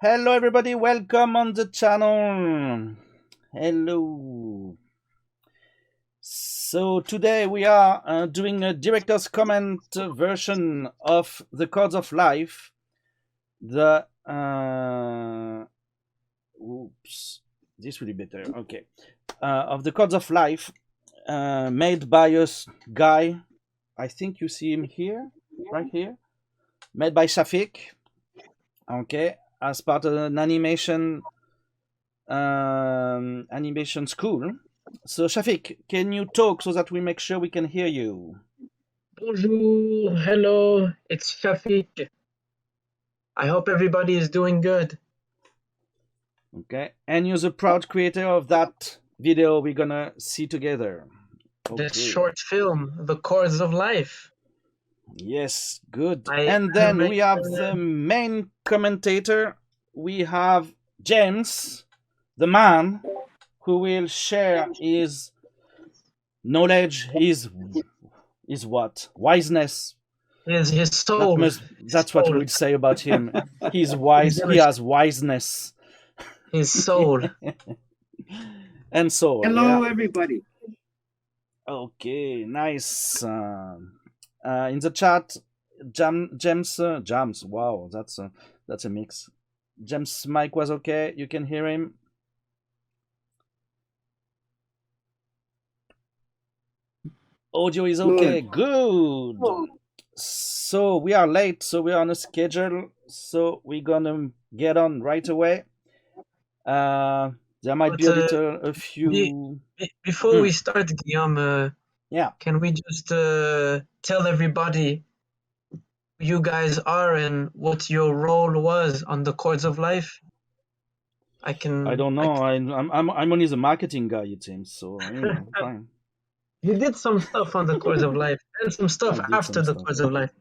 Hello, everybody. Welcome on the channel. Hello. So today we are doing a director's comment version of the Chords of Life. The oops, this will be better. Okay, of the Chords of Life, made by a guy. I think you see him here, right here. Made by CHAFIK. Okay, as part of an animation school. So Shafik, can you talk so that we make sure we can hear you? Bonjour, hello, it's Chafik. I hope everybody is doing good. Okay, and you're the proud creator of that video we're gonna see together. This Okay, short film, The Chords of Life. yes, good. I And then we have the main commentator. We have James, the man who will share his knowledge, his what? Wiseness. his soul. That's what we Soul. would say about him. He's wise. He has wiseness. His soul. And so, Hello, everybody. Okay, nice. In the chat, James. Wow, that's a mix. James' mic was okay. You can hear him. Audio is okay. Good. So we are late. So we are on a schedule. So we're gonna get on right away. There might be a few. Before we start, Guillaume, Yeah. can we just tell everybody who you guys are and what your role was on the Chords of Life? I don't know. I'm only the marketing guy, it seems. So fine. You did some stuff on the Chords of Life and some stuff after the Chords of Life.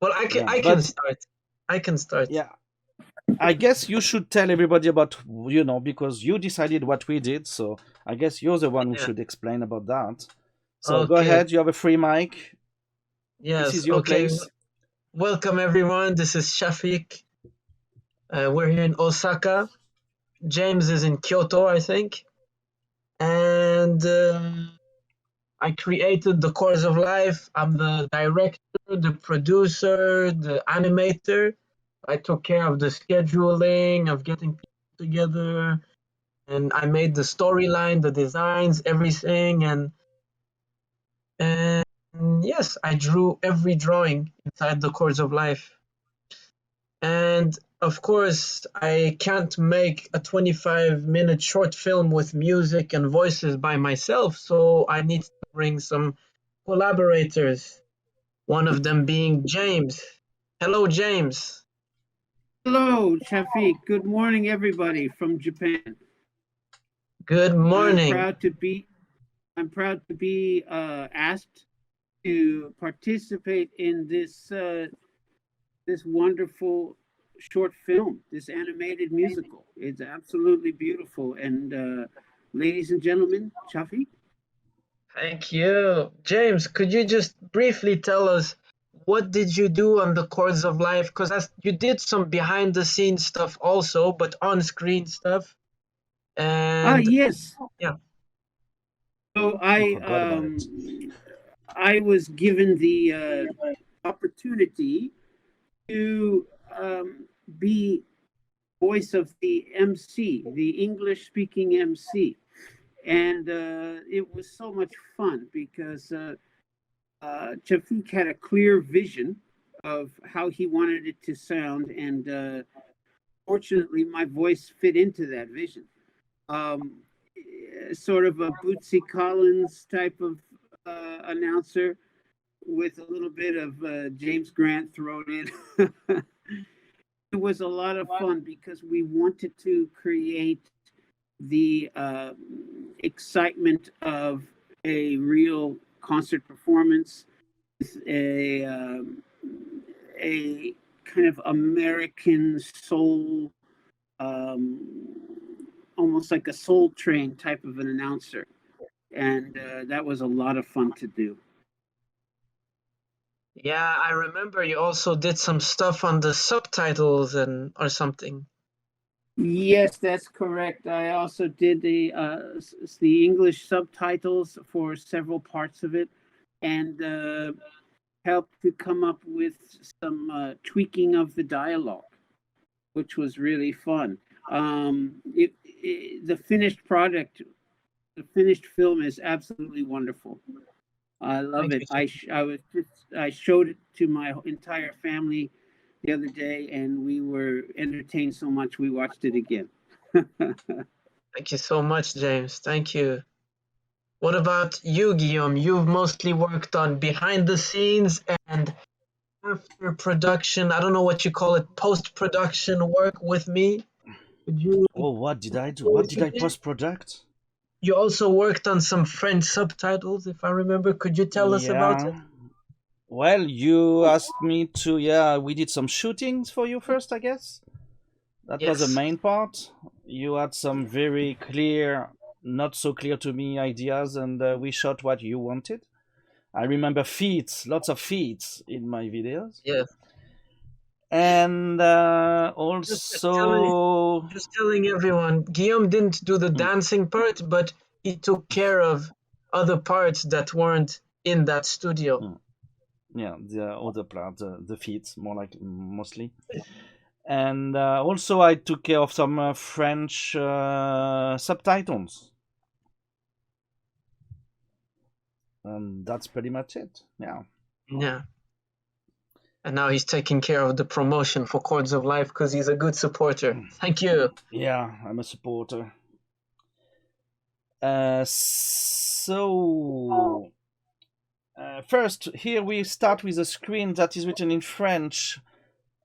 Well, I can start. I can start. Yeah. I guess you should tell everybody about, because you decided what we did. So I guess you're the one who should explain about that. So go ahead. You have a free mic. Yes. This is your place. Welcome, everyone. This is Chafik. We're here in Osaka. James is in Kyoto, I think. And I created the Chords of Life. I'm the director, the producer, the animator. I took care of the scheduling, of getting people together, and I made the storyline, the designs, everything, and yes, I drew every drawing inside the Chords of Life. And of course, I can't make a 25-minute short film with music and voices by myself, so I need to bring some collaborators, one of them being James. Hello, James. Hello, Chafik. Good morning, everybody from Japan. Good morning. I'm proud to be asked to participate in this wonderful short film, this animated musical. It's absolutely beautiful. And ladies and gentlemen, Chafik. Thank you. James, could you just briefly tell us what did you do on the Chords of Life? Because you did some behind the scenes stuff also, but on screen stuff. And yes. Yeah. So I was given the opportunity to be voice of the MC, the English speaking MC. And it was so much fun because Chafik had a clear vision of how he wanted it to sound. And fortunately, my voice fit into that vision. Sort of a Bootsy Collins type of announcer with a little bit of James Grant thrown in. It was a lot of fun because we wanted to create the excitement of a real concert performance with a kind of American soul, almost like a Soul Train type of an announcer. And that was a lot of fun to do. Yeah, I remember you also did some stuff on the subtitles or something. Yes, that's correct. I also did the English subtitles for several parts of it, and helped to come up with some tweaking of the dialogue, which was really fun. The finished product, the finished film is absolutely wonderful. I love Thank it. you so I showed it to my entire family the other day, and we were entertained so much we watched it again. Thank you so much, James. Thank you. What about you, Guillaume? You've mostly worked on behind the scenes and after production. I don't know what you call it, post production work with me. Would you Oh, what did I do? go What did into I this? post product? You also worked on some French subtitles, if I remember. Could you tell us about it? Yeah. Well, you asked me to. Yeah, we did some shootings for you first, I guess. That was the Yes. main part. You had some very clear, not so clear to me ideas, and we shot what you wanted. I remember feats, lots of feats in my videos. Yes. And Just telling, also. just telling everyone, Guillaume didn't do the Mm, dancing part, but he took care of other parts that weren't in that studio. mm, yeah, the other part, the feats, more like mostly. And also, I took care of some French subtitles. And that's pretty much it. Yeah. Yeah. And now he's taking care of the promotion for Chords of Life because he's a good supporter. Thank you. Yeah, I'm a supporter. First, here we start with a screen that is written in French.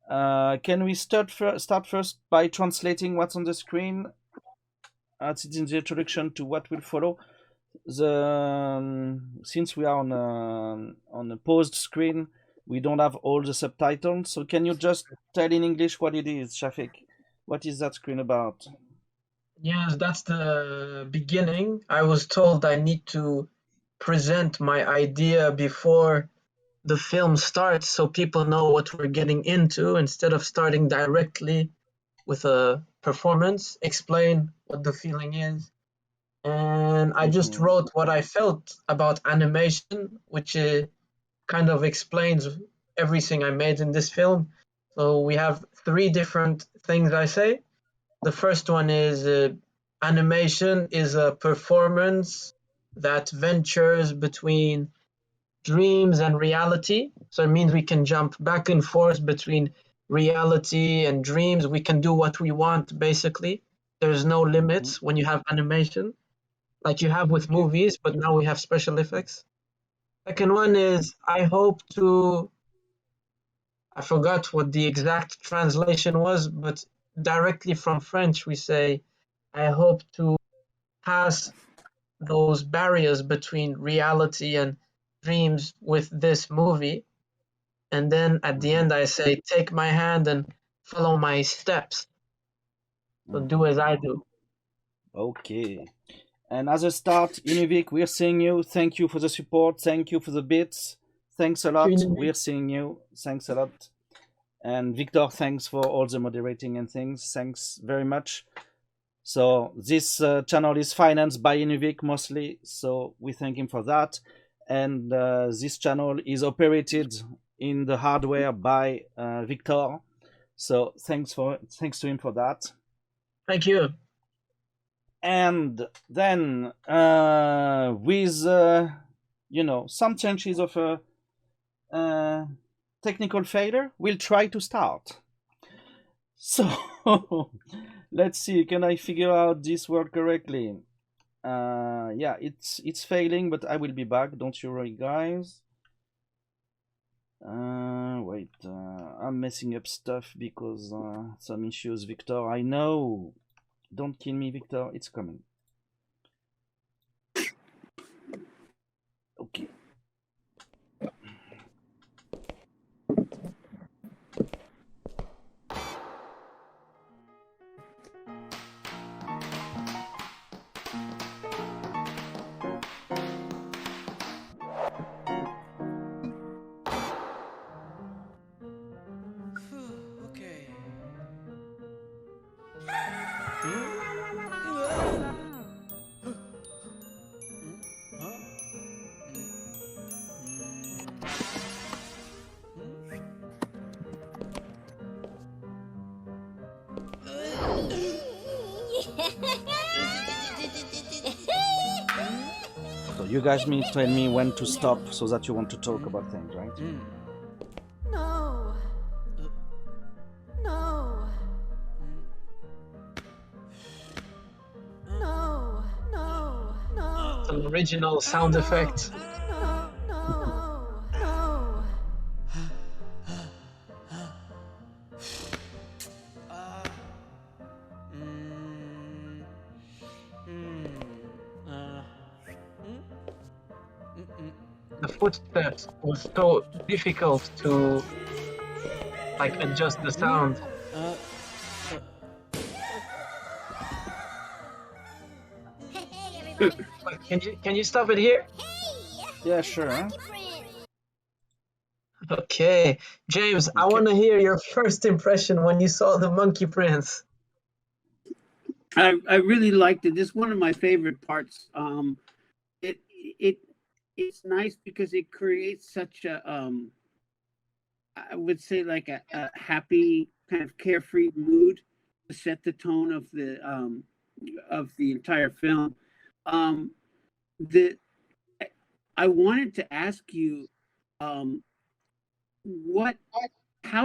Can we start first by translating what's on the screen? It's in the introduction to what will follow. Since we are on a paused screen, we don't have all the subtitles. So can you just tell in English what it is, Shafik? What is that screen about? Yes, that's the beginning. I was told I need to present my idea before the film starts so people know what we're getting into instead of starting directly with a performance, explain what the feeling is. And I just Mm-hmm. wrote what I felt about animation, which kind of explains everything I made in this film. So we have three different things I say. The first one is animation is a performance that ventures between dreams and reality. So it means we can jump back and forth between reality and dreams. We can do what we want, basically. There's no Mm-hmm. limits when you have animation, like you have with Okay. movies, but now we have special effects. Second one is I hope to, I forgot what the exact translation was, but directly from French, we say, I hope to pass those barriers between reality and dreams with this movie. And then at the Mm-hmm. end, I say, take my hand and follow my steps. So do Mm-hmm. as I do. Okay. And as a start, Univik, we're seeing you. Thank you for the support. Thank you for the bits. Thanks a lot. We're seeing you. Thanks a lot. And Victor, thanks for all the moderating and things. Thanks very much. So this channel is financed by Univik mostly. So we thank him for that. And this channel is operated in the hardware by Victor. So thanks to him for that. Thank you. And then with some chances of a technical failure, we'll try to start. So let's see, can I figure out this word correctly? Yeah, it's failing, but I will be back, don't you worry, guys. Wait, I'm messing up stuff because some issues, Victor. I know. Don't kill me, Victor. It's coming. Okay. Okay. So you guys need to tell me when to stop so that you want to talk about things, right? No. No. No. No. No. Some original sound effects. No. No. No. The footsteps was so difficult to like adjust the sound. Like, can you stop it here? Yeah, sure. Huh? Okay, James, I want to hear your first impression when you saw the Monkey Prince. I really liked it. This is one of my favorite parts. It's nice because it creates such a I would say like a happy kind of carefree mood to set the tone of the entire film. The I wanted to ask you, how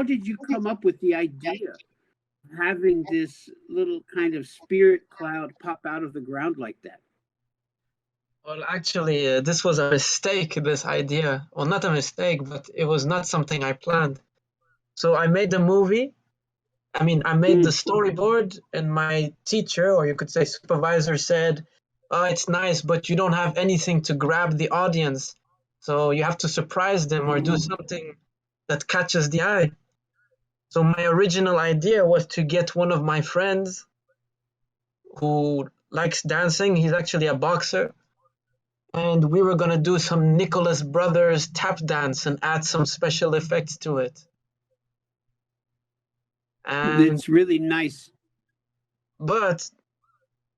did you come up with the idea of having this little kind of spirit cloud pop out of the ground like that? Well, actually, this was a mistake, this idea. Well, not a mistake, but it was not something I planned. So I made the movie. I made the storyboard, and my teacher, or you could say supervisor, said, "Oh, it's nice, but you don't have anything to grab the audience. So you have to surprise them or do something that catches the eye." So my original idea was to get one of my friends who likes dancing. He's actually a boxer. And we were gonna do some Nicholas Brothers tap dance and add some special effects to it. And It's really nice. but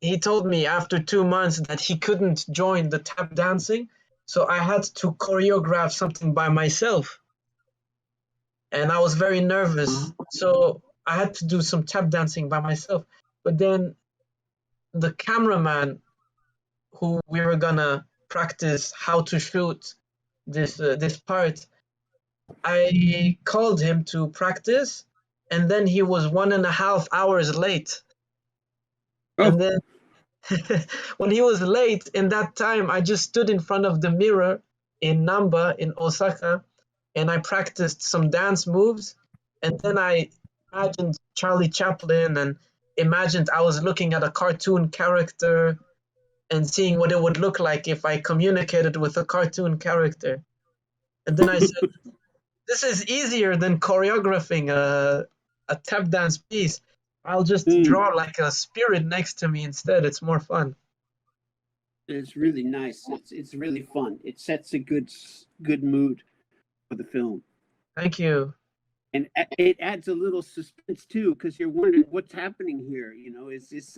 he told me after 2 months that he couldn't join the tap dancing, so I had to choreograph something by myself. And I was very nervous, so I had to do some tap dancing by myself. But then the cameraman who we were gonna practice how to shoot this part, I called him to practice, and then he was 1.5 hours late. And then when he was late, in that time, I just stood in front of the mirror in Namba in Osaka, and I practiced some dance moves. And then I imagined Charlie Chaplin and imagined I was looking at a cartoon character and seeing what it would look like if I communicated with a cartoon character. And then I said, this is easier than choreographing a tap dance piece. I'll just draw like a spirit next to me instead. It's more fun. It's really nice. It's really fun. It sets a good mood for the film. Thank you. And it adds a little suspense too, because you're wondering what's happening here. Is this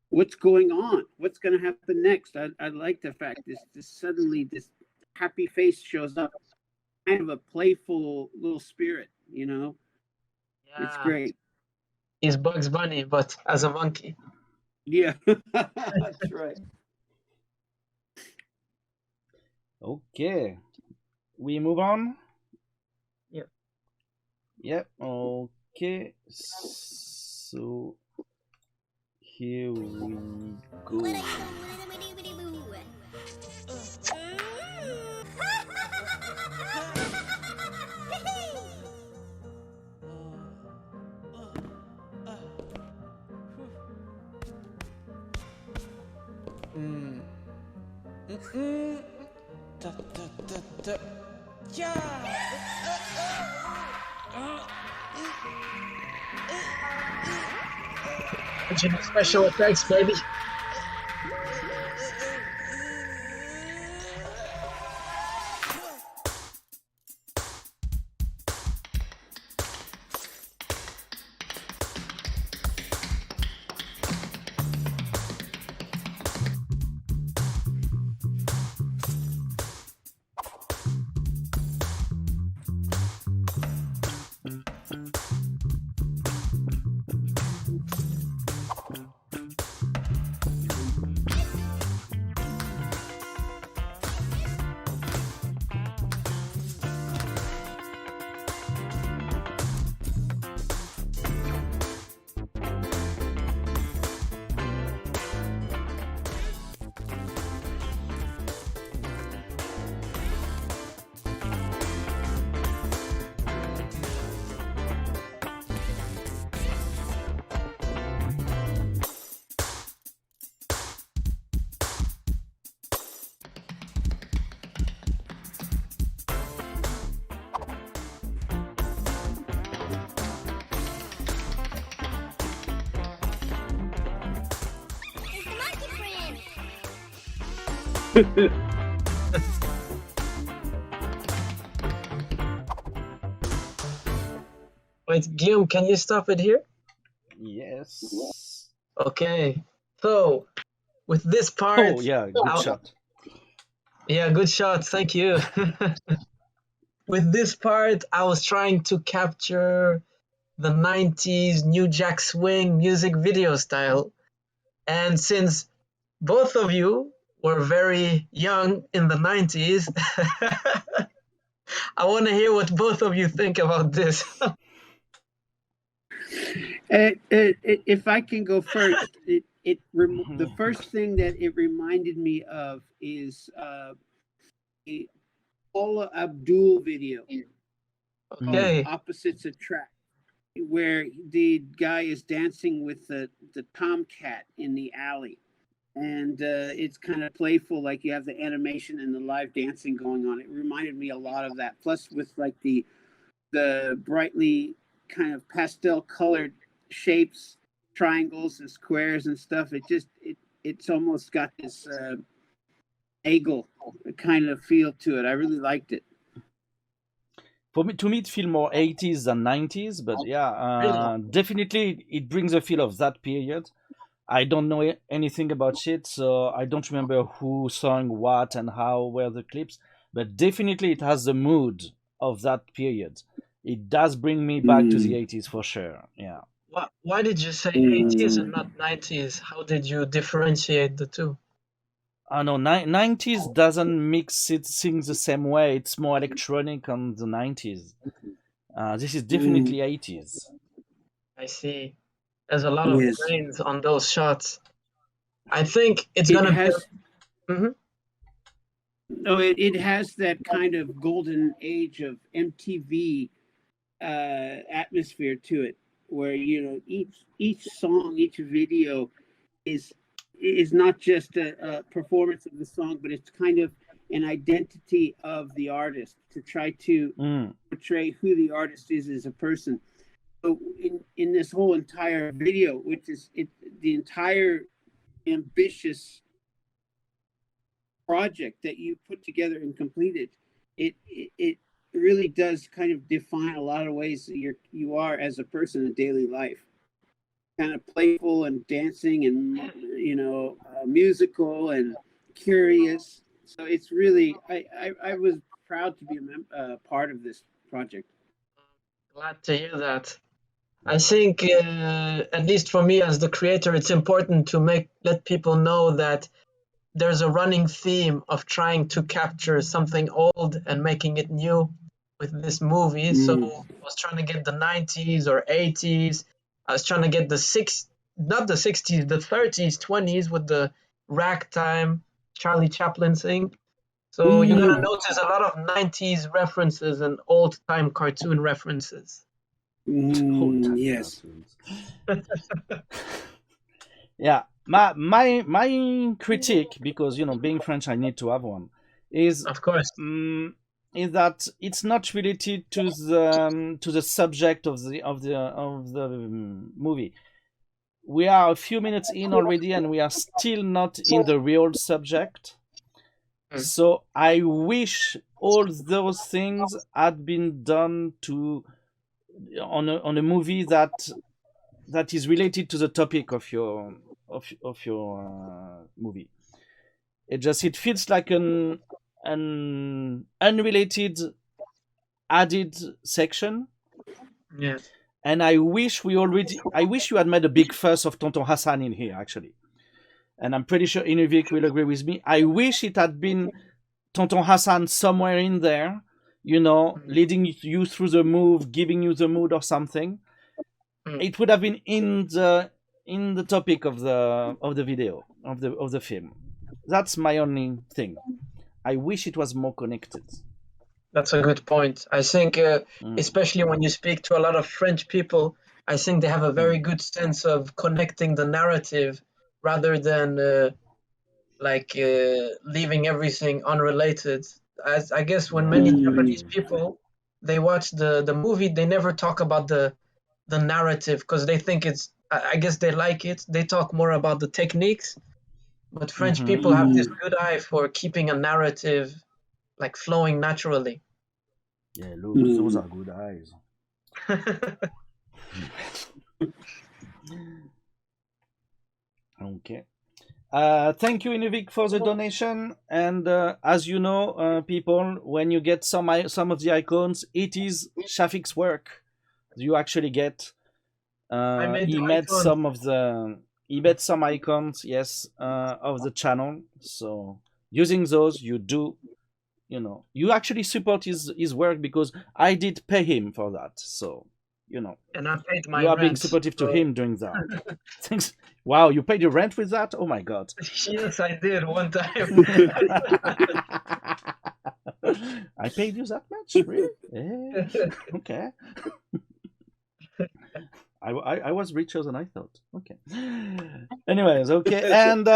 what's going on? What's going to happen next? I like the fact this suddenly this happy face shows up, kind of a playful little spirit. Yeah. It's great. He's Bugs Bunny, but as a monkey. Yeah, that's right. Okay. We move on? Yeah. Yep. Okay. So here we go. Original special effects, baby. Wait, Guillaume, can you stop it here? Yes. Okay. So, with this part, Oh yeah, good shot. Yeah, good shot. Thank you. With this part, I was trying to capture the 90s New Jack Swing music video style. And since both of you were very young in the 90s, I want to hear what both of you think about this. If I can go first, the first thing that it reminded me of is a Paula Abdul video, Okay. Opposites Attract, where the guy is dancing with the tomcat in the alley. And it's kind of playful, like you have the animation and the live dancing going on. It reminded me a lot of that. Plus, with like the brightly kind of pastel colored shapes, triangles and squares and stuff. It's almost got this eagle kind of feel to it. I really liked it. To me, it feels more 80s than 90s, but yeah, definitely it brings a feel of that period. I don't know anything about it, so I don't remember who sang what and how were the clips, but definitely it has the mood of that period. It does bring me back to the 80s for sure. Yeah. Why did you say 80s and not 90s? How did you differentiate the two? I know 90s doesn't mix it things the same way. It's more electronic on the 90s. This is definitely 80s. I see. There's a lot of grains on those shots. I think it's gonna be. Mhm. No, it has that kind of golden age of MTV atmosphere to it, where each song, each video is not just a performance of the song, but it's kind of an identity of the artist to try to portray who the artist is as a person. So in this whole entire video, which is the entire ambitious project that you put together and completed, it really does kind of define a lot of ways that you are as a person in daily life. Kind of playful and dancing and musical and curious. So it's really I was proud to be a part of this project. Glad to hear that. I think, at least for me as the creator, it's important to let people know that there's a running theme of trying to capture something old and making it new with this movie. So I was trying to get the 90s or 80s. I was trying to get not the 60s, the 30s, 20s with the ragtime Charlie Chaplin thing. So you're gonna notice a lot of 90s references and old-time cartoon references. Yes. Yeah. My critique, because being French, I need to have one, is Of course. Is that it's not related to the subject of the movie. We are a few minutes in already, and we are still not in the real subject. So I wish all those things had been done on a movie that is related to the topic of your movie. It feels like an unrelated added section. Yes. And I wish you had made a big fuss of Tonton Hassan in here, actually. And I'm pretty sure Inuvik will agree with me. I wish it had been Tonton Hassan somewhere in there, leading you through the move, giving you the mood or something. It would have been in the topic of the video, of the film. That's my only thing. I wish it was more connected. That's a good point. I think, especially when you speak to a lot of French people, I think they have a very good sense of connecting the narrative rather than leaving everything unrelated. As I guess when many Japanese people they watch the movie, they never talk about the narrative because they think I guess they like it. They talk more about the techniques. But French Mhm. people have this good eye for keeping a narrative like flowing naturally. Yeah, those are good eyes. Okay. Thank you, Inuvik, for the donation. And as you know, people, when you get some of the icons, it is CHAFIK's work. You actually get. I made He the made icon. some of the. He made some icons, yes, of the channel. So using those, you do, you actually support his work because I did pay him for that. So, And I paid my you are being rent. supportive to So him doing that. Thanks. Wow, you paid your rent with that? Oh my god. yes, I did one time. I paid you that much? Really? Okay. I was richer than I thought. Okay. Anyways, okay. And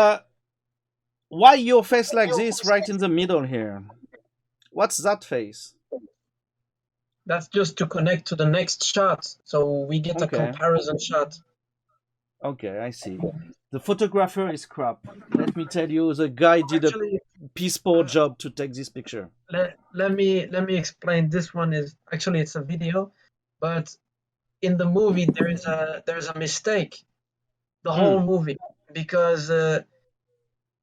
why your face like this right in the middle here? What's that face? That's just to connect to the next shot, so we get a Okay. comparison shot. Okay, I see. The photographer is crap. Let me tell you, the guy did a Actually, piss poor job to take this picture. let me explain. This one is actually it's a video, but in the movie there's a mistake. The whole movie, because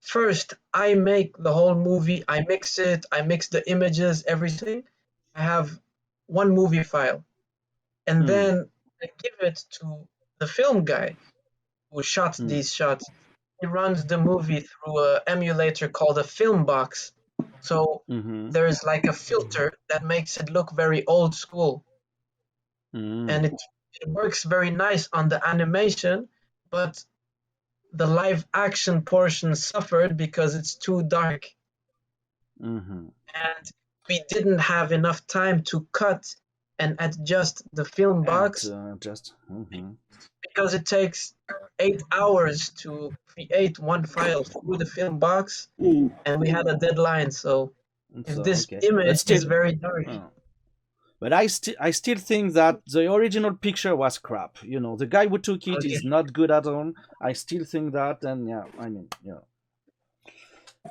first I make the whole movie, I mix it, I mix the images, everything. I have one movie file, and then I give it to the film guy who shot these shots. He runs the movie through a emulator called a film box. So Mm-hmm. there's like a filter that makes it look very old school, and it works very nice on the animation, but the live action portion suffered because it's too dark, and we didn't have enough time to cut and adjust the film box because it takes 8 hours to create one file through the film box, and we had a deadline. So if So this okay, but image is still, very dark, but I still think that the original picture was crap. The guy who took it is okay, not good at all. I still think that, and yeah, I mean,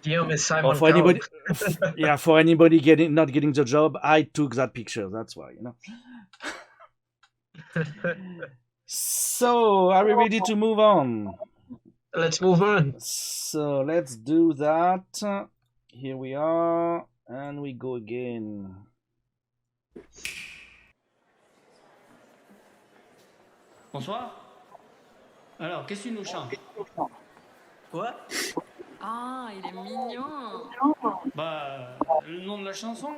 Guillaume is or Simon for Cowell. anybody, yeah, for anybody not getting the job, I took that picture. That's why, So, are we ready to move on? Let's move on. So let's do that. Here we are, and we go again. Bonsoir. Alors, qu'est-ce que tu nous chantes? Quoi? Ah, il est mignon. Bah, le nom de la chanson?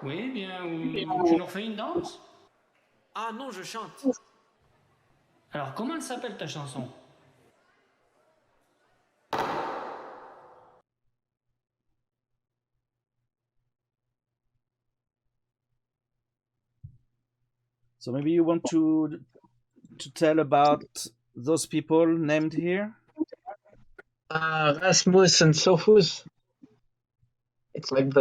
Oui, bien, ou tu nous refais une danse? Ah non, je chante. Alors, comment elle s'appelle ta chanson? So maybe you want to tell about those people named here? Rasmus and Sophus. It's like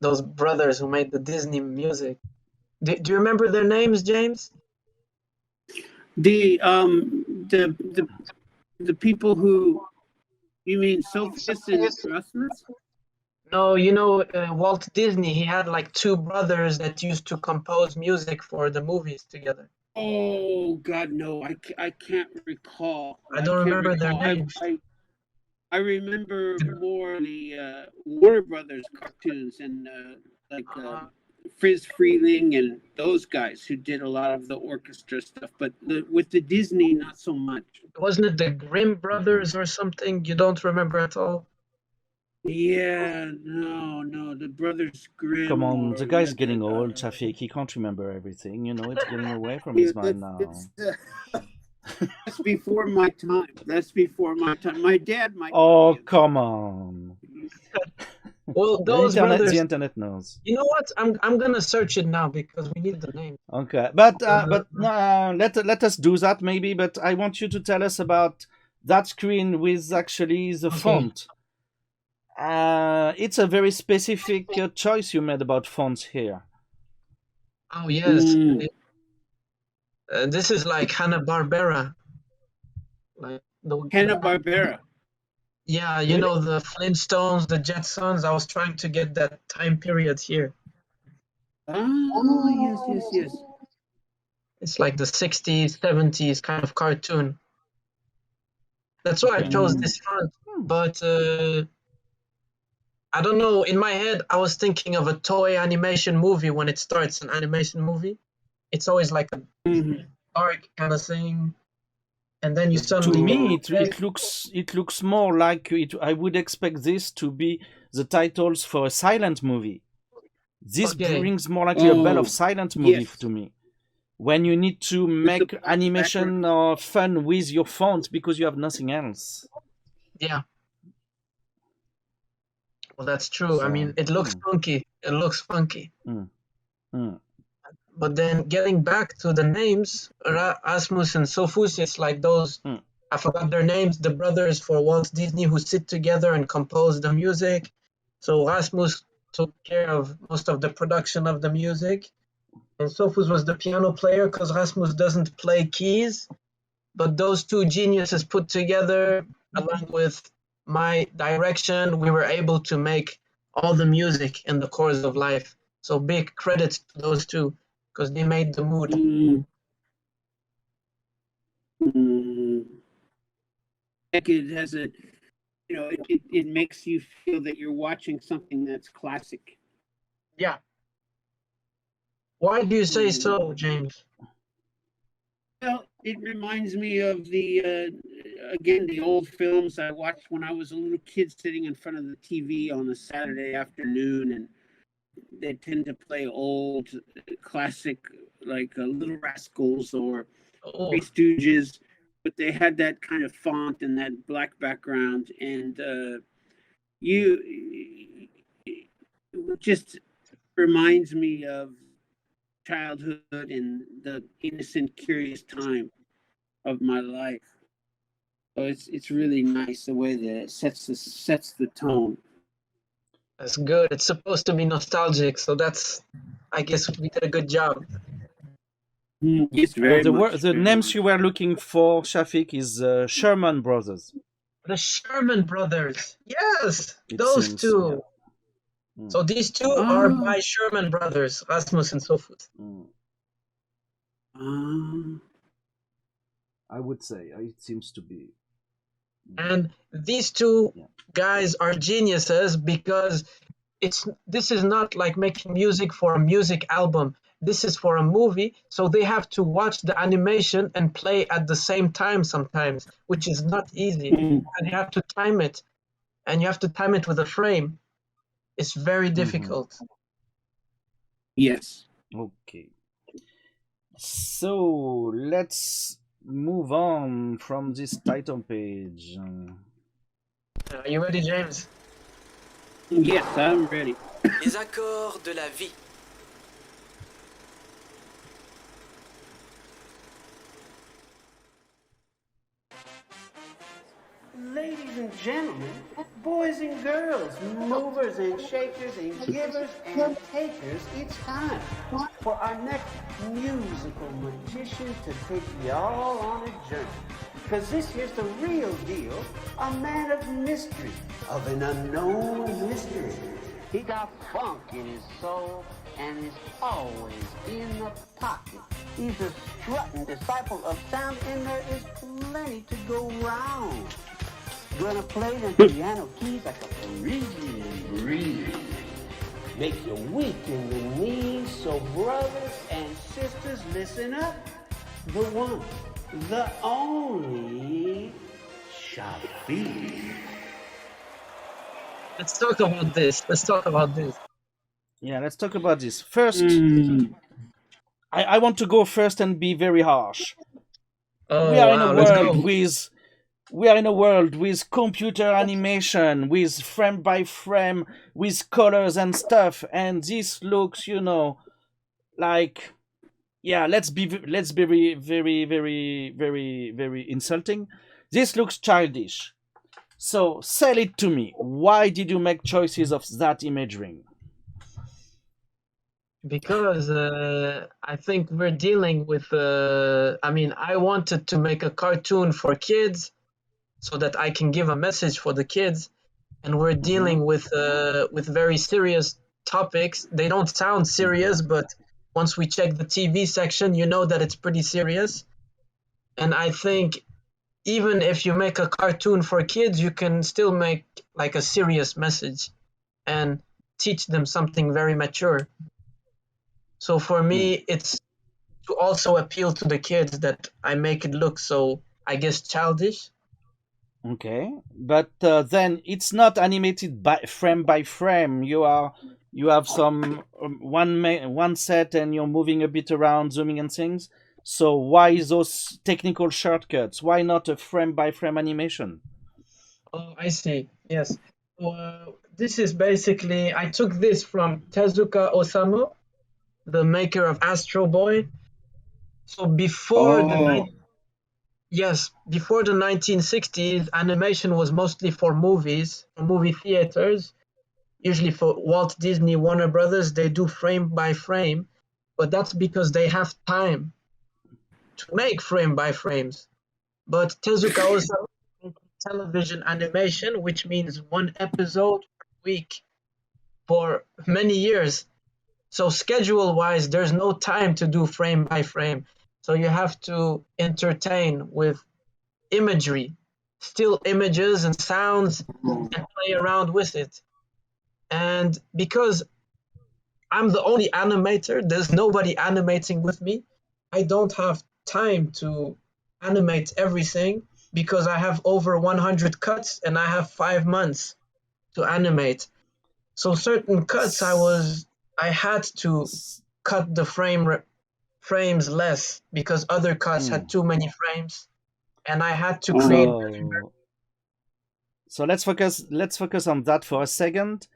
those brothers who made the Disney music. Do you remember their names, James? The people who, you mean Sophus and Rasmus? No, Walt Disney, he had like two brothers that used to compose music for the movies together. Oh God, no! I can't recall. I don't remember their names. I remember more the Warner Brothers cartoons and Frizz Freeling and those guys who did a lot of the orchestra stuff, but with the Disney, not so much. Wasn't it the Grimm brothers or something? You don't remember at all? Yeah, no, the Brothers Grimm. Come on, the guy's getting old, CHAFIK. He can't remember everything. It's getting away from his mind now. That's before my time. My dad might. Oh, come on. Well, those brothers. The internet knows. You know what? I'm gonna search it now because we need the name. Okay, but let us do that maybe. But I want you to tell us about that screen with actually the font. It's a very specific choice you made about fonts here. Oh yes. This is like Hanna-Barbera. Like Hanna-Barbera. Yeah, you know, the Flintstones, the Jetsons. I was trying to get that time period here. Oh, yes. It's like the 60s, 70s kind of cartoon. That's why I chose this font. But I don't know. In my head, I was thinking of a toy animation movie when it starts, an animation movie. It's always like a dark kind of thing. And then you To suddenly me, get it looks more like it. I would expect this to be the titles for a silent movie. This brings more likely a bell of silent movie to me. When you need to make animation or fun with your font because you have nothing else. Yeah. Well, that's true. I mean, it looks funky. It looks funky. But then getting back to the names, Rasmus and Sophus, it's like those, I forgot their names, the brothers for Walt Disney who sit together and compose the music. So Rasmus took care of most of the production of the music. And Sophus was the piano player because Rasmus doesn't play keys. But those two geniuses put together, along with my direction, we were able to make all the music in the Chords of Life. So big credits to those two because they made the mood. It has a, you know, it makes you feel that you're watching something that's classic. Yeah. Why do you say so, James? Well, it reminds me of the, again, the old films I watched when I was a little kid sitting in front of the TV on a Saturday afternoon, and they tend to play old classic, like Little Rascals or Three Stooges, but they had that kind of font and that black background, and it just reminds me of childhood and the innocent, curious time of my life. So it's really nice the way that it sets the tone. That's good. It's supposed to be nostalgic, so that's, I guess we did a good job. Yes, very much. The names you were looking for, Chafik, is Sherman Brothers. The Sherman Brothers. Yes, those two. Yeah. So these two are by Sherman Brothers, Rasmus and Sophus. I would say it seems to be. And these two guys are geniuses because this is not like making music for a music album. This is for a movie, so they have to watch the animation and play at the same time sometimes, which is not easy. And you have to time it, and you have to time it with a frame. It's very difficult. Yes. Okay. So let's move on from this title page. Are you ready, James? Yes, I'm ready. Les accords de la vie. Ladies and gentlemen, boys and girls, movers and shakers and givers and takers, it's time for our next musical magician to take y'all on a journey. Because this here's the real deal, a man of mystery, of an unknown mystery. He got funk in his soul and is always in the pocket. He's a strutting disciple of sound, and there is plenty to go round. Gonna play them piano keys like a Parisian breeze. Make you weak in the knees, so brothers and sisters, listen up. The one, the only, CHAFIK. Let's talk about this. Yeah, let's talk about this. First, I want to go first and be very harsh. We are in a world with computer animation, with frame by frame, with colors and stuff, and this looks, like, let's be very, very, very, very, very insulting. This looks childish. So sell it to me. Why did you make choices of that imagery? Because I think we're dealing with. I mean, I wanted to make a cartoon for kids so that I can give a message for the kids, and we're dealing with very serious topics. They don't sound serious, but once we check the TV section, you know that it's pretty serious. And I think even if you make a cartoon for kids, you can still make like a serious message and teach them something very mature. So for me, it's to also appeal to the kids that I make it look so, I guess, childish. Okay, but then it's not animated by frame. You have some one set, and you're moving a bit around, zooming and things. So why those technical shortcuts? Why not a frame by frame animation? Oh, I see. Yes. So, this is basically, I took this from Tezuka Osamu, the maker of Astro Boy. So before the 1960s, animation was mostly for movies, for movie theaters. Usually for Walt Disney, Warner Brothers, they do frame by frame, but that's because they have time to make frame by frames. But Tezuka Osamu made television animation, which means one episode per week for many years. So schedule-wise, there's no time to do frame by frame. So you have to entertain with imagery, still images and sounds, and play around with it. And because I'm the only animator, there's nobody animating with me. I don't have time to animate everything because I have over 100 cuts and I have 5 months to animate. So certain cuts I had to cut the frames less because other cuts had too many frames, and I had to create. So let's focus on that for a second.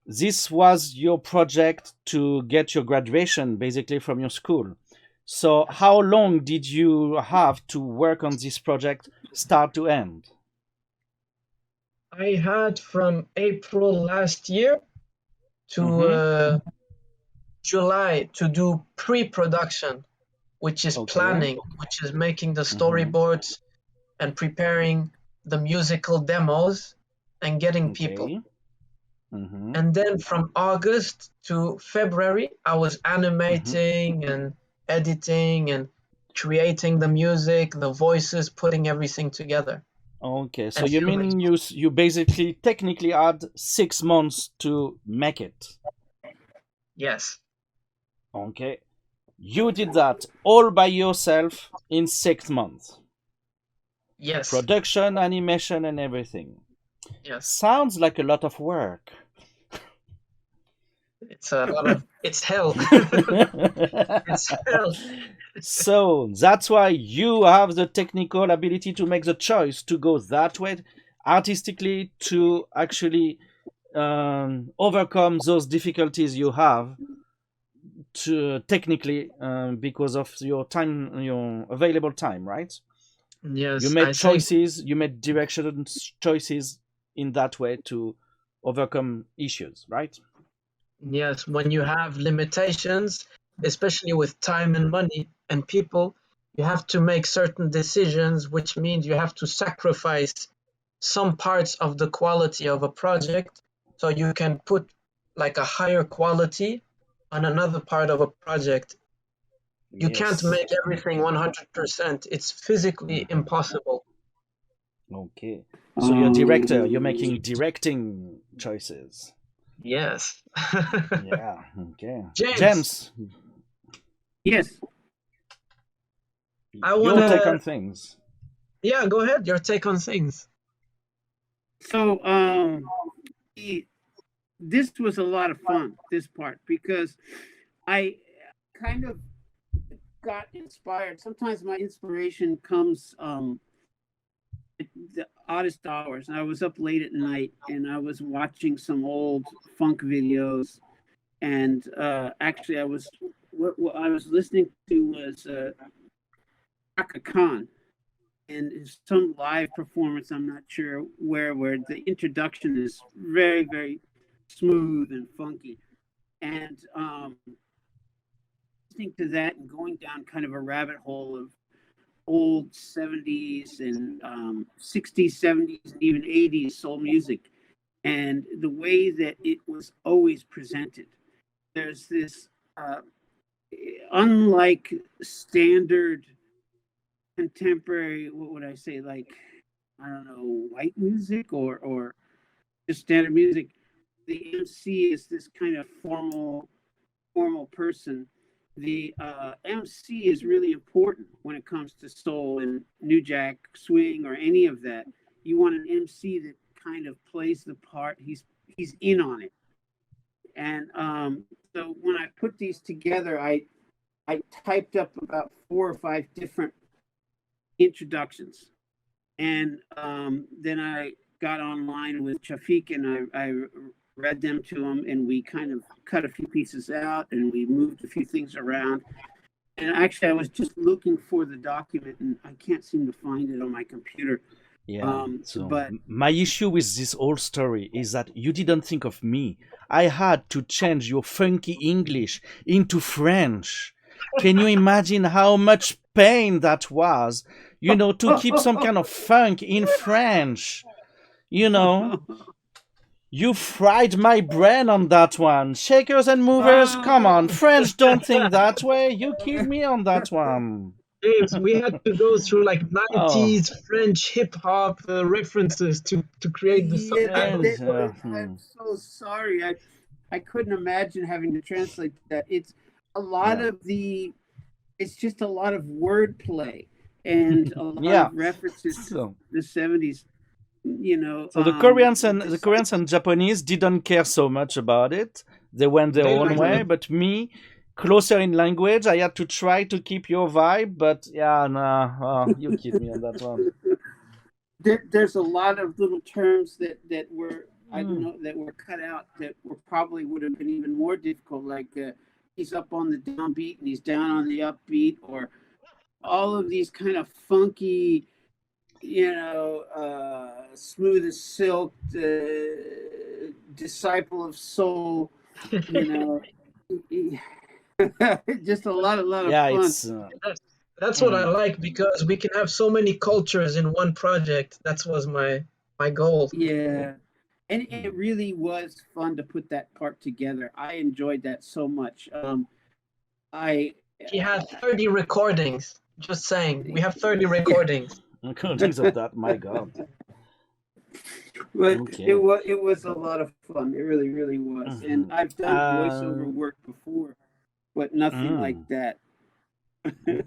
This was your project to get your graduation basically from your school. So how long did you have to work on this project start to end? I had from April last year to July to do pre-production, which is planning, which is making the storyboards and preparing the musical demos and getting people. And then from August to February, I was animating and editing and creating the music, the voices, putting everything together. Okay, so you mean you basically technically had 6 months to make it? Yes. Okay. You did that all by yourself in 6 months? Yes. Production, animation, and everything? Yes. Sounds like a lot of work. It's a lot of... It's hell. It's hell. So that's why you have the technical ability to make the choice to go that way artistically, to actually overcome those difficulties you have to technically because of your time, your available time, right? Yes. You made choices, you made direction choices in that way to overcome issues, right? Yes, when you have limitations, especially with time and money and people, you have to make certain decisions, which means you have to sacrifice some parts of the quality of a project so you can put like a higher quality on another part of a project. You can't make everything 100%. It's physically impossible. Okay. So you're a director, you're making directing choices. Yes. Yeah, okay. James. Yes. Your take on things. Yeah, go ahead. Your take on things. So this was a lot of fun, this part, because I kind of got inspired. Sometimes my inspiration comes at the oddest hours. I was up late at night and I was watching some old funk videos, and actually what I was listening to was Chaka Khan and some live performance. I'm not sure where the introduction is very, very smooth and funky. And listening to that and going down kind of a rabbit hole of old 70s and 60s, 70s, and even 80s soul music, and the way that it was always presented. There's this, unlike standard contemporary, what would I say, like, I don't know, white music or just standard music, the MC is this kind of formal person. The MC is really important when it comes to soul and New Jack Swing or any of that. You want an MC that kind of plays the part. He's in on it. And so when I put these together, I typed up about 4 or 5 different introductions, and then I got online with CHAFIK and I read them to him, and we kind of cut a few pieces out and we moved a few things around. And actually, I was just looking for the document and I can't seem to find it on my computer. Yeah. But my issue with this whole story is that you didn't think of me. I had to change your funky English into French. Can you imagine how much pain that was? To keep some kind of funk in French. You fried my brain on that one. Shakers and movers, come on. French don't think that way. You killed me on that one. James, we had to go through like 90s French hip hop references to create the subtitles. I'm so sorry. I couldn't imagine having to translate that. It's a lot of it's just a lot of wordplay and a lot of references to the 70s. So the Koreans and Japanese didn't care so much about it. They went their own way, but me, closer in language, I had to try to keep your vibe, but you killed me on that one. There's a lot of little terms that were I don't know that were cut out that probably would have been even more difficult, like he's up on the downbeat and he's down on the upbeat, or all of these kind of funky, smooth as silk, disciple of soul, just a lot of fun. That's what I like, because we can have so many cultures in one project. That was my goal. Yeah, and it really was fun to put that part together. I enjoyed that so much. He had 30 recordings. Just saying, we have 30 recordings. Recordings of that, my God. But it was a lot of fun. It really, really was. And I've done voiceover work before, but nothing like that. Okay.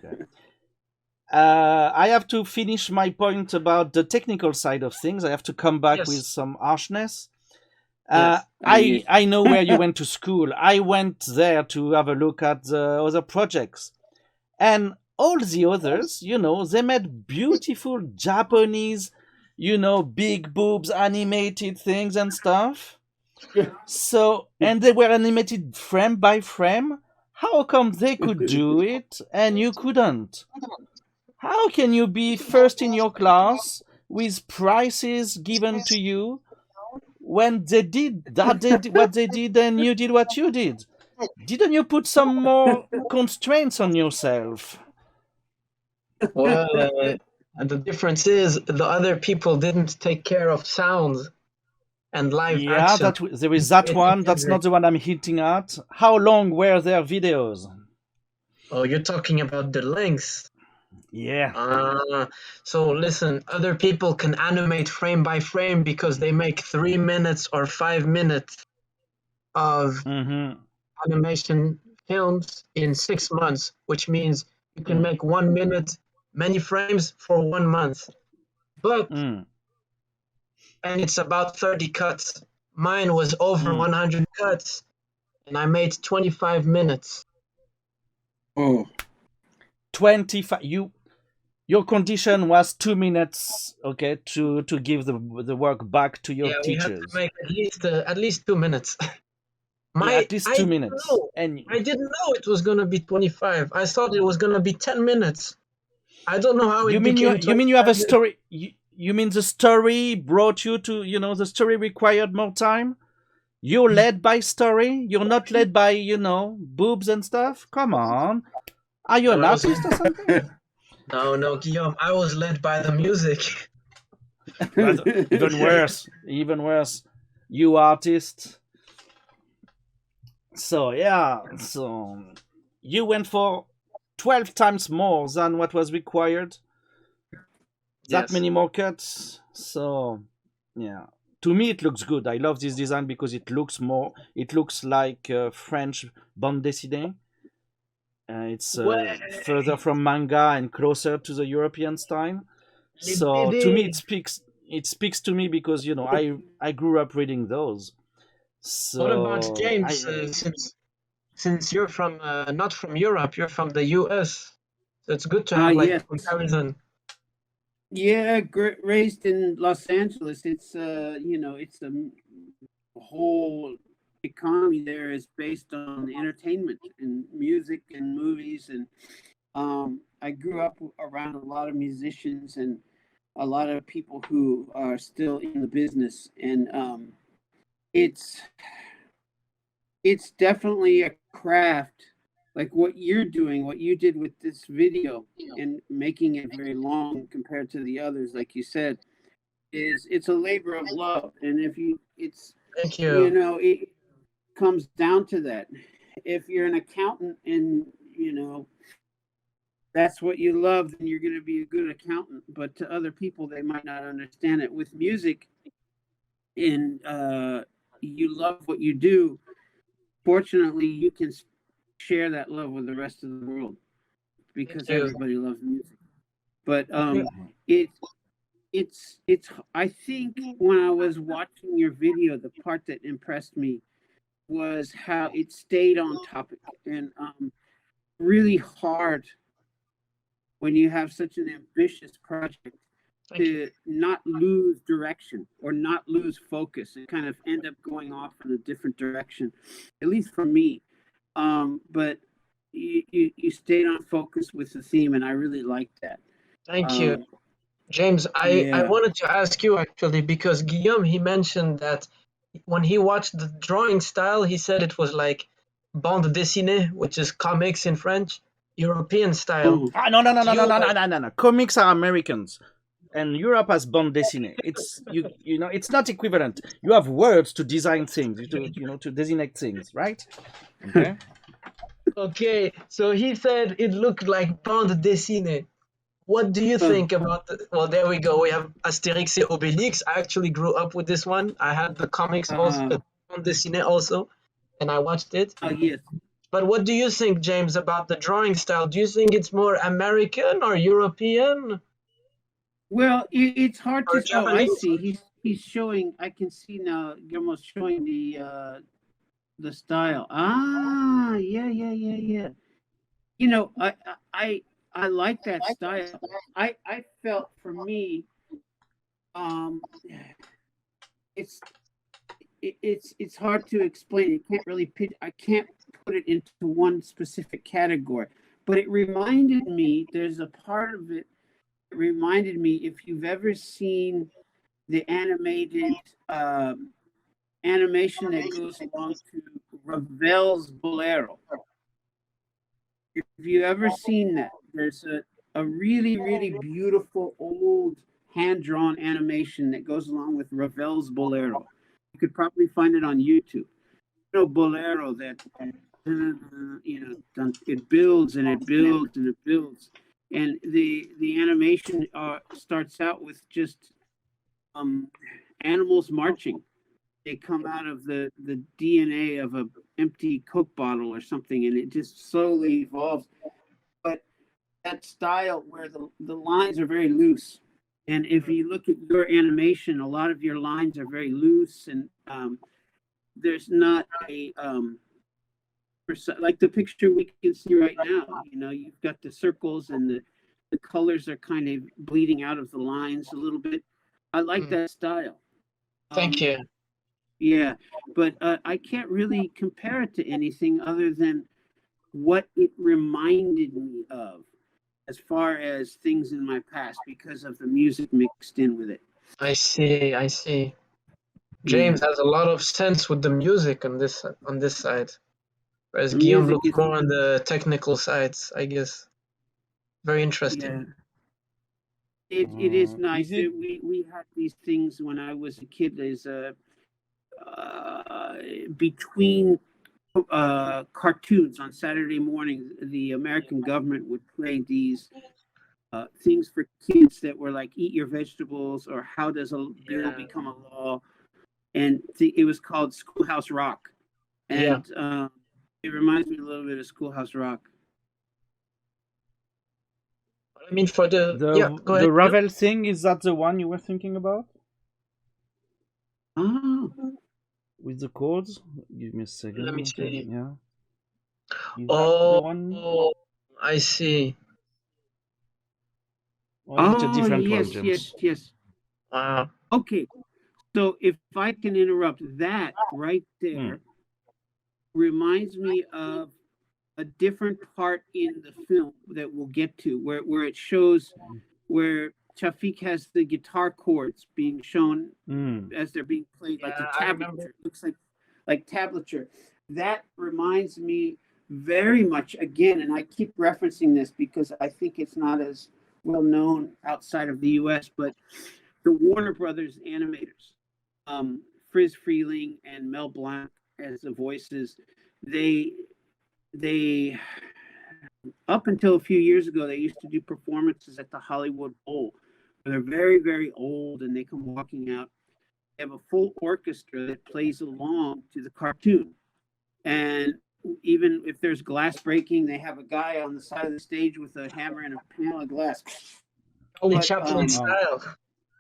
I have to finish my point about the technical side of things. I have to come back with some harshness. I know where you went to school. I went there to have a look at the other projects. And all the others, they made beautiful Japanese, big boobs, animated things and stuff. So, and they were animated frame by frame. How come they could do it and you couldn't? How can you be first in your class with prizes given to you when they did what they did and you did what you did? Didn't you put some more constraints on yourself? Well, and the difference is the other people didn't take care of sounds and live action. There is that one. That's not the one I'm hinting at. How long were their videos? Oh, you're talking about the length. Yeah. So listen, other people can animate frame by frame because they make 3 minutes or 5 minutes of animation films in 6 months, which means you can make 1 minute, many frames for 1 month. But and it's about 30 cuts. Mine was over 100 cuts, and I made 25 minutes. 25. Your condition was 2 minutes, okay, to give the work back to your teachers. We had to make at least 2 minutes. At least 2 minutes. And I didn't know it was gonna be 25. I thought it was gonna be 10 minutes. I don't know how it became. You mean you have a story? You mean the story brought you to? The story required more time. You're led by story. You're not led by boobs and stuff. Come on. Are you an I was artist or something? no, Guillaume. I was led by the music. But even worse. Even worse. You artist. So yeah. So you went for 12 times more than what was required. That Yes. many more cuts. So yeah. To me, it looks good. I love this design because it looks like French bande dessinée. It's further from manga and closer to the European style. Les So to me, BD. it speaks to me because I grew up reading those. What about So James? Since you're from not from Europe, you're from the US. So it's good to have like a Yes. comparison. Yeah, raised in Los Angeles. It's it's a whole economy there is based on entertainment and music and movies, and I grew up around a lot of musicians and a lot of people who are still in the business, and it's it's definitely a craft, like what you're doing, what you did with this video and making it very long compared to the others, like you said, it's a labor of love. And if you it's Thank you. it comes down to that. If you're an accountant and that's what you love, then you're going to be a good accountant. But to other people, they might not understand it. With music, and you love what you do, fortunately, you can share that love with the rest of the world because Thank you. everybody loves music. But Yeah. it it's I think when I was watching your video, the part that impressed me was how it stayed on topic, and really hard when you have such an ambitious project Thank you. to not lose direction or not lose focus and kind of end up going off in a different direction, at least for me. But you stayed on focus with the theme, and I really liked that. Thank you. Um, James, I yeah. wanted to ask you actually because Guillaume he mentioned that when he watched the drawing style, he said it was like bande dessinée, which is comics in French, European style. Oh, no no no Do no no you no no no no. Comics are Americans. And Europe has bande dessinée. It's it's not equivalent. You have words to design things, to designate things, right? Okay. okay? So he said it looked like bande dessinée. What do you think about well, there we go. We have Asterix et Obélix. I actually grew up with this one. I had the comics also, bande dessinée also, and I watched it. yes. But what do you think, James, about the drawing style? Do you think it's more American or European Well, it's hard or to. Oh, I Japanese? see. He's showing. I can see now. Guillermo's showing the style. Ah, yeah. I like that style. I felt for me, um, it's it's hard to explain. I can't put it into one specific category. But it reminded me. There's a part of it. It reminded me if you've ever seen the animated animation that goes along to Ravel's Bolero. If you ever seen that, there's a really, really beautiful old hand-drawn animation that goes along with Ravel's Bolero. You could probably find it on YouTube. Bolero that it builds and it builds and it builds, and the animation starts out with just animals marching. They come out of the DNA of a empty Coke bottle or something, and it just slowly evolves. But that style where the lines are very loose, and if you look at your animation, a lot of your lines are very loose, and there's not a like the picture we can see right now. You've got the circles and the colors are kind of bleeding out of the lines a little bit. I like that style. Thank you. Yeah, but I can't really compare it to anything other than what it reminded me of as far as things in my past because of the music mixed in with it. I see. James has a lot of sense with the music on this side, whereas The Guillaume music looks is- more on the technical sides, I guess. Very interesting. Yeah. It is nice. Is it- We had these things when I was a kid. Is between cartoons on Saturday mornings, the American government would play these things for kids that were like "Eat Your Vegetables" or "How Does a Bill Yeah. Become a Law," and it was called Schoolhouse Rock, and it reminds me a little bit of Schoolhouse Rock. I mean, for the The yeah, go ahead. the Ravel thing, is that the one you were thinking about Oh, with the chords? Give me a second. Let me Okay, see. yeah. Is that the one? Oh, I see. Or is it a different one, yes, James? yes. Wow. Okay, so if I can interrupt, that right there reminds me of a different part in the film that we'll get to, where it shows where CHAFIK has the guitar chords being shown as they're being played, like the Yeah, I remember. tablature. It looks like tablature. That reminds me very much, again, and I keep referencing this because I think it's not as well known outside of the US, but the Warner Brothers animators, Friz Freeling and Mel Blanc as the voices, they up until a few years ago, they used to do performances at the Hollywood Bowl. They're very, very old and they come walking out. They have a full orchestra that plays along to the cartoon. And even if there's glass breaking, they have a guy on the side of the stage with a hammer and a panel of glass. Only Chaplin style.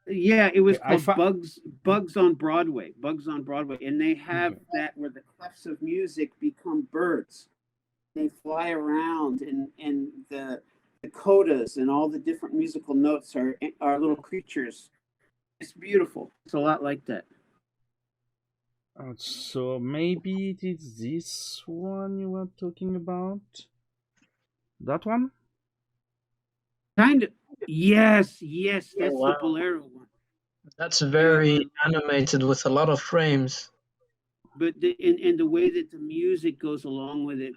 Yeah, it was Okay, called Bugs on Broadway. Bugs on Broadway. And they have that where the clefs of music become birds. They fly around and the codas and all the different musical notes are little creatures. It's beautiful. It's a lot like that. So maybe it is this one you were talking about? That one? Kind of. Yes, that's wow. the Bolero one. That's very animated with a lot of frames. But the way that the music goes along with it,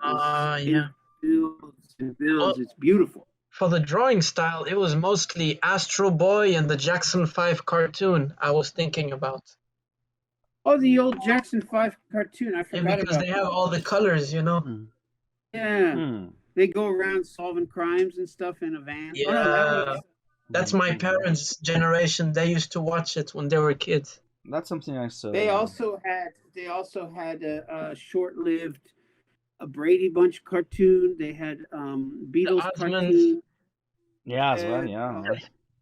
Yeah. builds and builds. It's beautiful. For the drawing style, it was mostly Astro Boy and the Jackson 5 cartoon I was thinking about. Oh, the old Jackson 5 cartoon. I forgot because about they have all the colors, you know. Yeah. They go around solving crimes and stuff in a van. Yeah. Oh, no, That's my parents' generation. They used to watch it when they were kids. That's something I saw. They also had a short-lived Brady Bunch cartoon. They had Beatles cartoon. Yeah, as well. Yeah.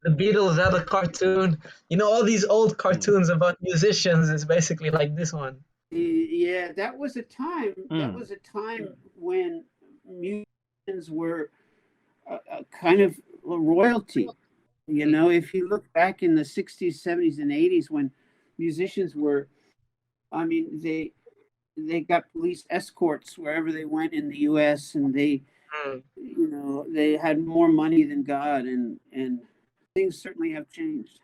The Beatles had a cartoon. You know, all these old cartoons about musicians is basically like this one. Yeah, that was a time. That was a time when musicians were kind of royalty. You know, if you look back in the 60s, 70s, and 80s when musicians were, I mean, they got police escorts wherever they went in the US, and they, you know, they had more money than God, and things certainly have changed.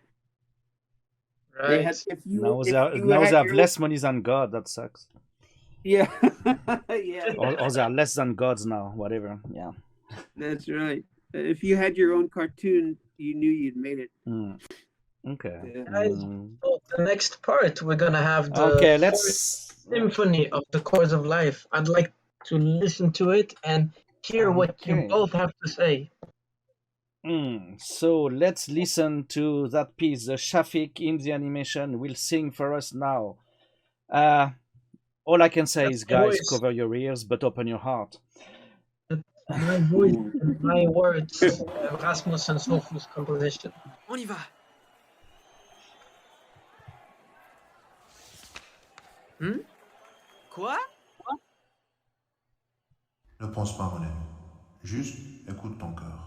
Right. They had, now they have less money than God. That sucks. Yeah. Yeah. Or they are less than gods now. Whatever. Yeah. That's right. If you had your own cartoon, you knew you'd made it. Okay. So the next part, we're gonna have the symphony of the Chords of Life. I'd like to listen to it and hear what you both have to say. So let's listen to that piece. The CHAFIK in the animation will sing for us now. All I can say is, guys, cover your ears, but open your heart. My voice and my words. Rasmus and Sophus composition. On y va. Quoi? Ne pense pas, mon ami. Juste écoute ton cœur.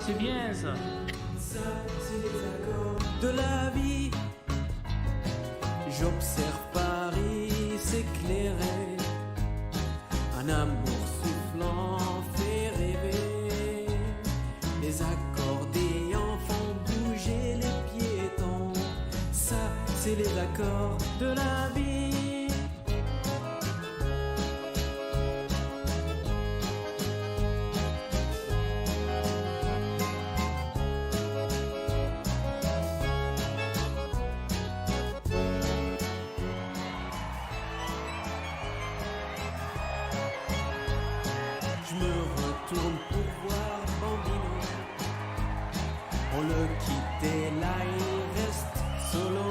c'est bien ça. De la vie, j'observe Paris s'éclairer. Un amour soufflant fait rêver. Les accordéons font bouger les piétons. Ça, c'est les accords de la vie. Je me retourne pour voir Bambino. On le quittait là, il reste solo.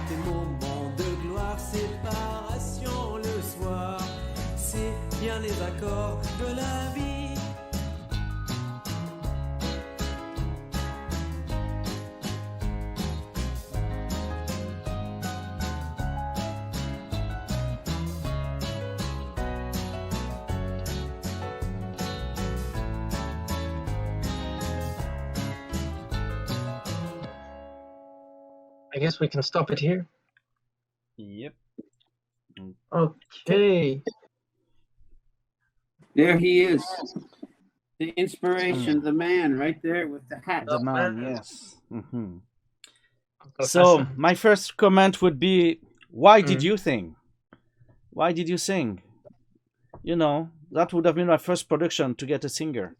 Des moments de gloire, séparation le soir. C'est bien les accords de la vie. I guess we can stop it here. Yep. Okay. There he is. The inspiration, the man right there with the hat. The man, man. yes. Mhm. Uncle So Hassan. my first comment would be, why did you sing? Why did you sing? You know, that would have been my first production to get a singer.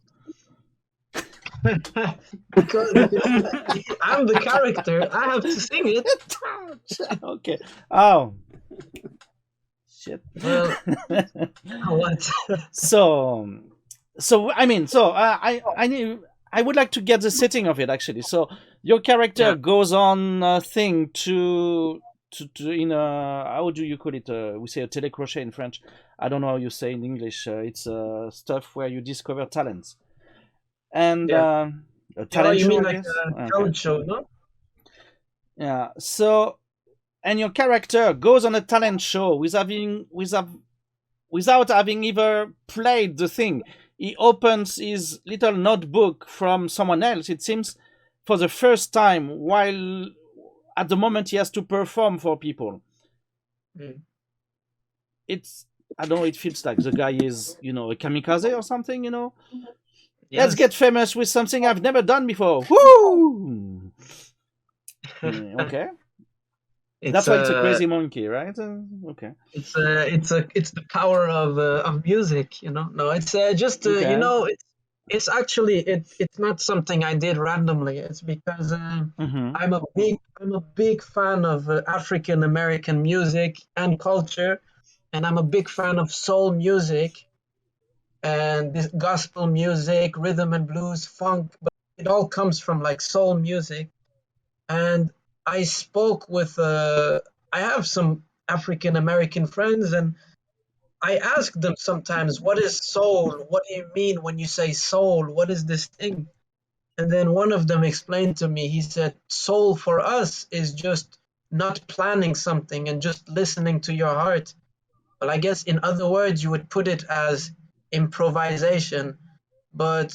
Because I'm the character, I have to sing it. Okay. Oh. Shit. Well, what? So I mean, so I would like to get the setting of it actually. So your character goes on a thing to in a, how do you call it? We say a télécrochet in French. I don't know how you say in English. It's stuff where you discover talents. And a talent you show, mean I like guess? a Okay. talent show, no? Yeah. So, and your character goes on a talent show without having ever played the thing. He opens his little notebook from someone else, it seems, for the first time, while at the moment he has to perform for people. Mm. It's, I don't know, it feels like the guy is, you know, a kamikaze or something, you know? Let's Yes. get famous with something I've never done before. Woo! Okay. That's why it's a crazy monkey, right? Okay. It's the power of music, you know. No, it's just Okay. you know, it's actually it's not something I did randomly. It's because Mm-hmm. I'm a big fan of African American music and culture, and I'm a big fan of soul music and this gospel music, rhythm and blues, funk, but it all comes from like soul music. And I spoke with I have some African American friends, and I ask them sometimes, what is soul? What do you mean when you say soul? What is this thing? And then one of them explained to me, he said, soul for us is just not planning something and just listening to your heart. Well, I guess in other words, you would put it as improvisation. But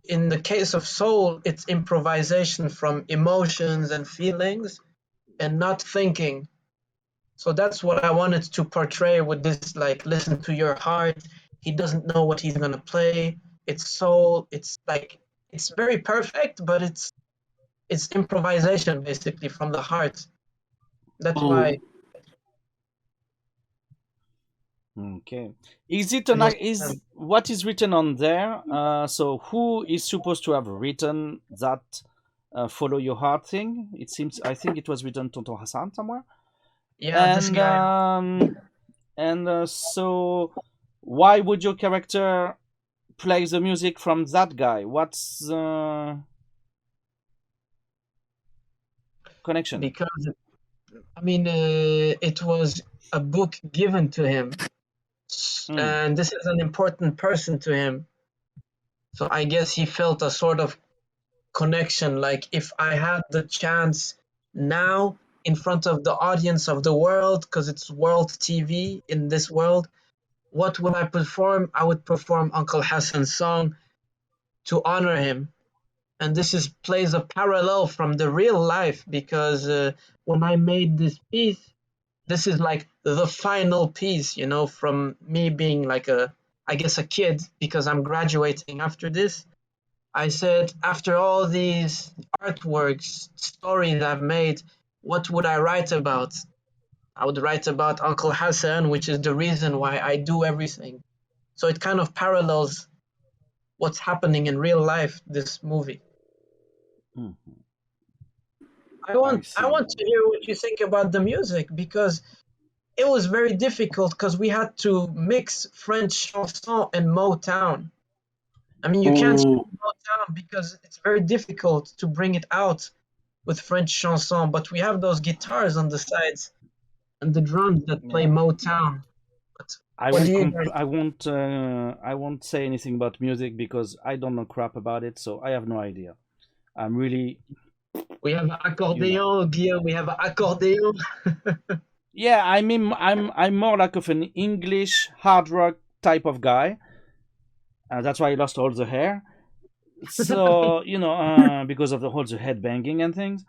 in the case of soul, it's improvisation from emotions and feelings and not thinking. So that's what I wanted to portray with this, like, listen to your heart. He doesn't know what he's gonna play. It's soul. It's like, it's very perfect, but it's improvisation basically from the heart. That's why. Okay. Is it an is what is written on there? So who is supposed to have written that follow your heart thing? It seems, I think it was written Tonton Hassan somewhere. Yeah, this guy. So why would your character play the music from that guy? What's the connection? Because I mean, it was a book given to him, and this is an important person to him. So I guess he felt a sort of connection. Like, if I had the chance now in front of the audience of the world, because it's world TV in this world, what would I perform? I would perform Uncle Hassan's song to honor him. And this plays a parallel from the real life, because when I made this piece, this is like the final piece, you know, from me being like I guess a kid, because I'm graduating after this. I said, after all these artworks, stories I've made, what would I write about? I would write about Uncle Hassan, which is the reason why I do everything. So it kind of parallels what's happening in real life, this movie. Mhm. I I want see. to hear what you think about the music, because it was very difficult, because we had to mix French chanson and Motown. I mean, you can't speak Oh, Motown because it's very difficult to bring it out with French chanson, but we have those guitars on the sides and the drums that play Yeah. Motown. But I what do won't you comp- guys? I won't say anything about music because I don't know crap about it, so I have no idea. I'm really, We have you know. accordion, Guillaume. We have accordion. Yeah, I mean, I'm more like of an English hard rock type of guy. That's why I lost all the hair. So because of all the head banging and things.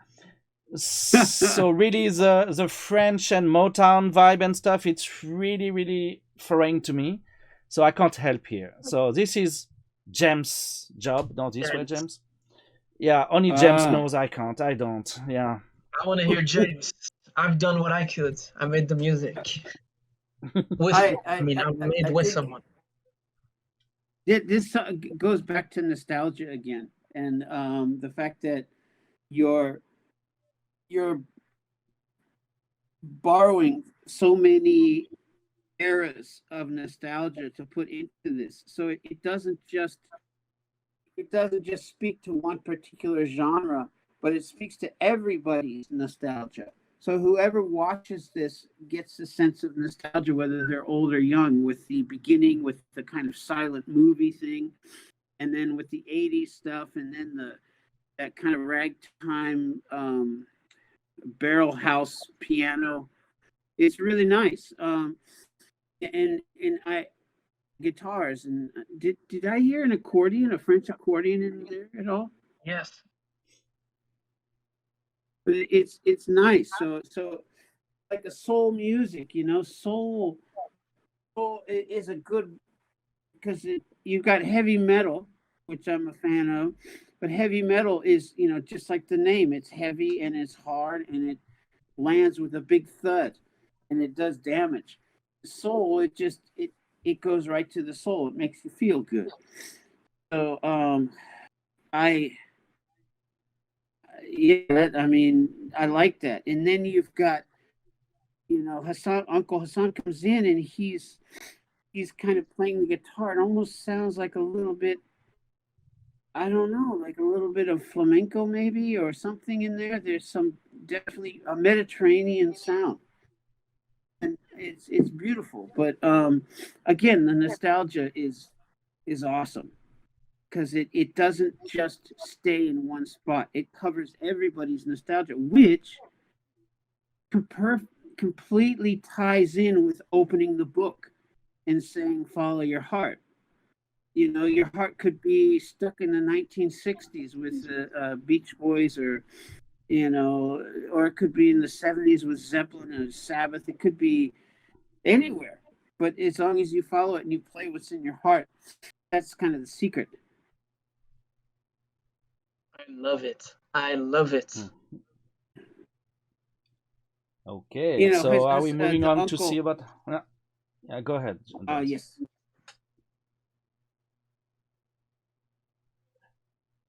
So really, the French and Motown vibe and stuff, it's really really foreign to me. So I can't help here. So this is James' job. No, this way, James. James. Yeah, only James ah, knows. I can't. I don't. Yeah. I want to hear James. I've done what I could. I made the music with. I mean, I made I with think someone. this goes back to nostalgia again, and the fact that you're you're borrowing so many eras of nostalgia to put into this, so it doesn't just speak to one particular genre, but it speaks to everybody's nostalgia. So whoever watches this gets a sense of nostalgia, whether they're old or young, with the beginning, with the kind of silent movie thing, and then with the '80s stuff, and then that kind of ragtime barrel house piano. It's really nice. And I guitars, and did I hear an accordion, a French accordion in there at all? Yes. But it's nice. So like a soul music, soul is a good, because you've got heavy metal, which I'm a fan of, but heavy metal is, just like the name, it's heavy and it's hard and it lands with a big thud and it does damage. Soul, it goes right to the soul. It makes you feel good. So I yeah, I mean, I like that. And then you've got, Hassan, Uncle Hassan comes in and he's kind of playing the guitar. It almost sounds like a little bit, I don't know, like a little bit of flamenco maybe, or something in there. There's some, definitely a Mediterranean sound. And it's beautiful. But again, the nostalgia is awesome, because it doesn't just stay in one spot. It covers everybody's nostalgia, which completely ties in with opening the book and saying, follow your heart. Your heart could be stuck in the 1960s with the Beach Boys, or it could be in the 70s with Zeppelin and Sabbath. It could be anywhere. But as long as you follow it and you play what's in your heart, that's kind of the secret. I love it. I love it. Okay. So are we moving the on to uncle, see about? Yeah, go ahead. James. yes.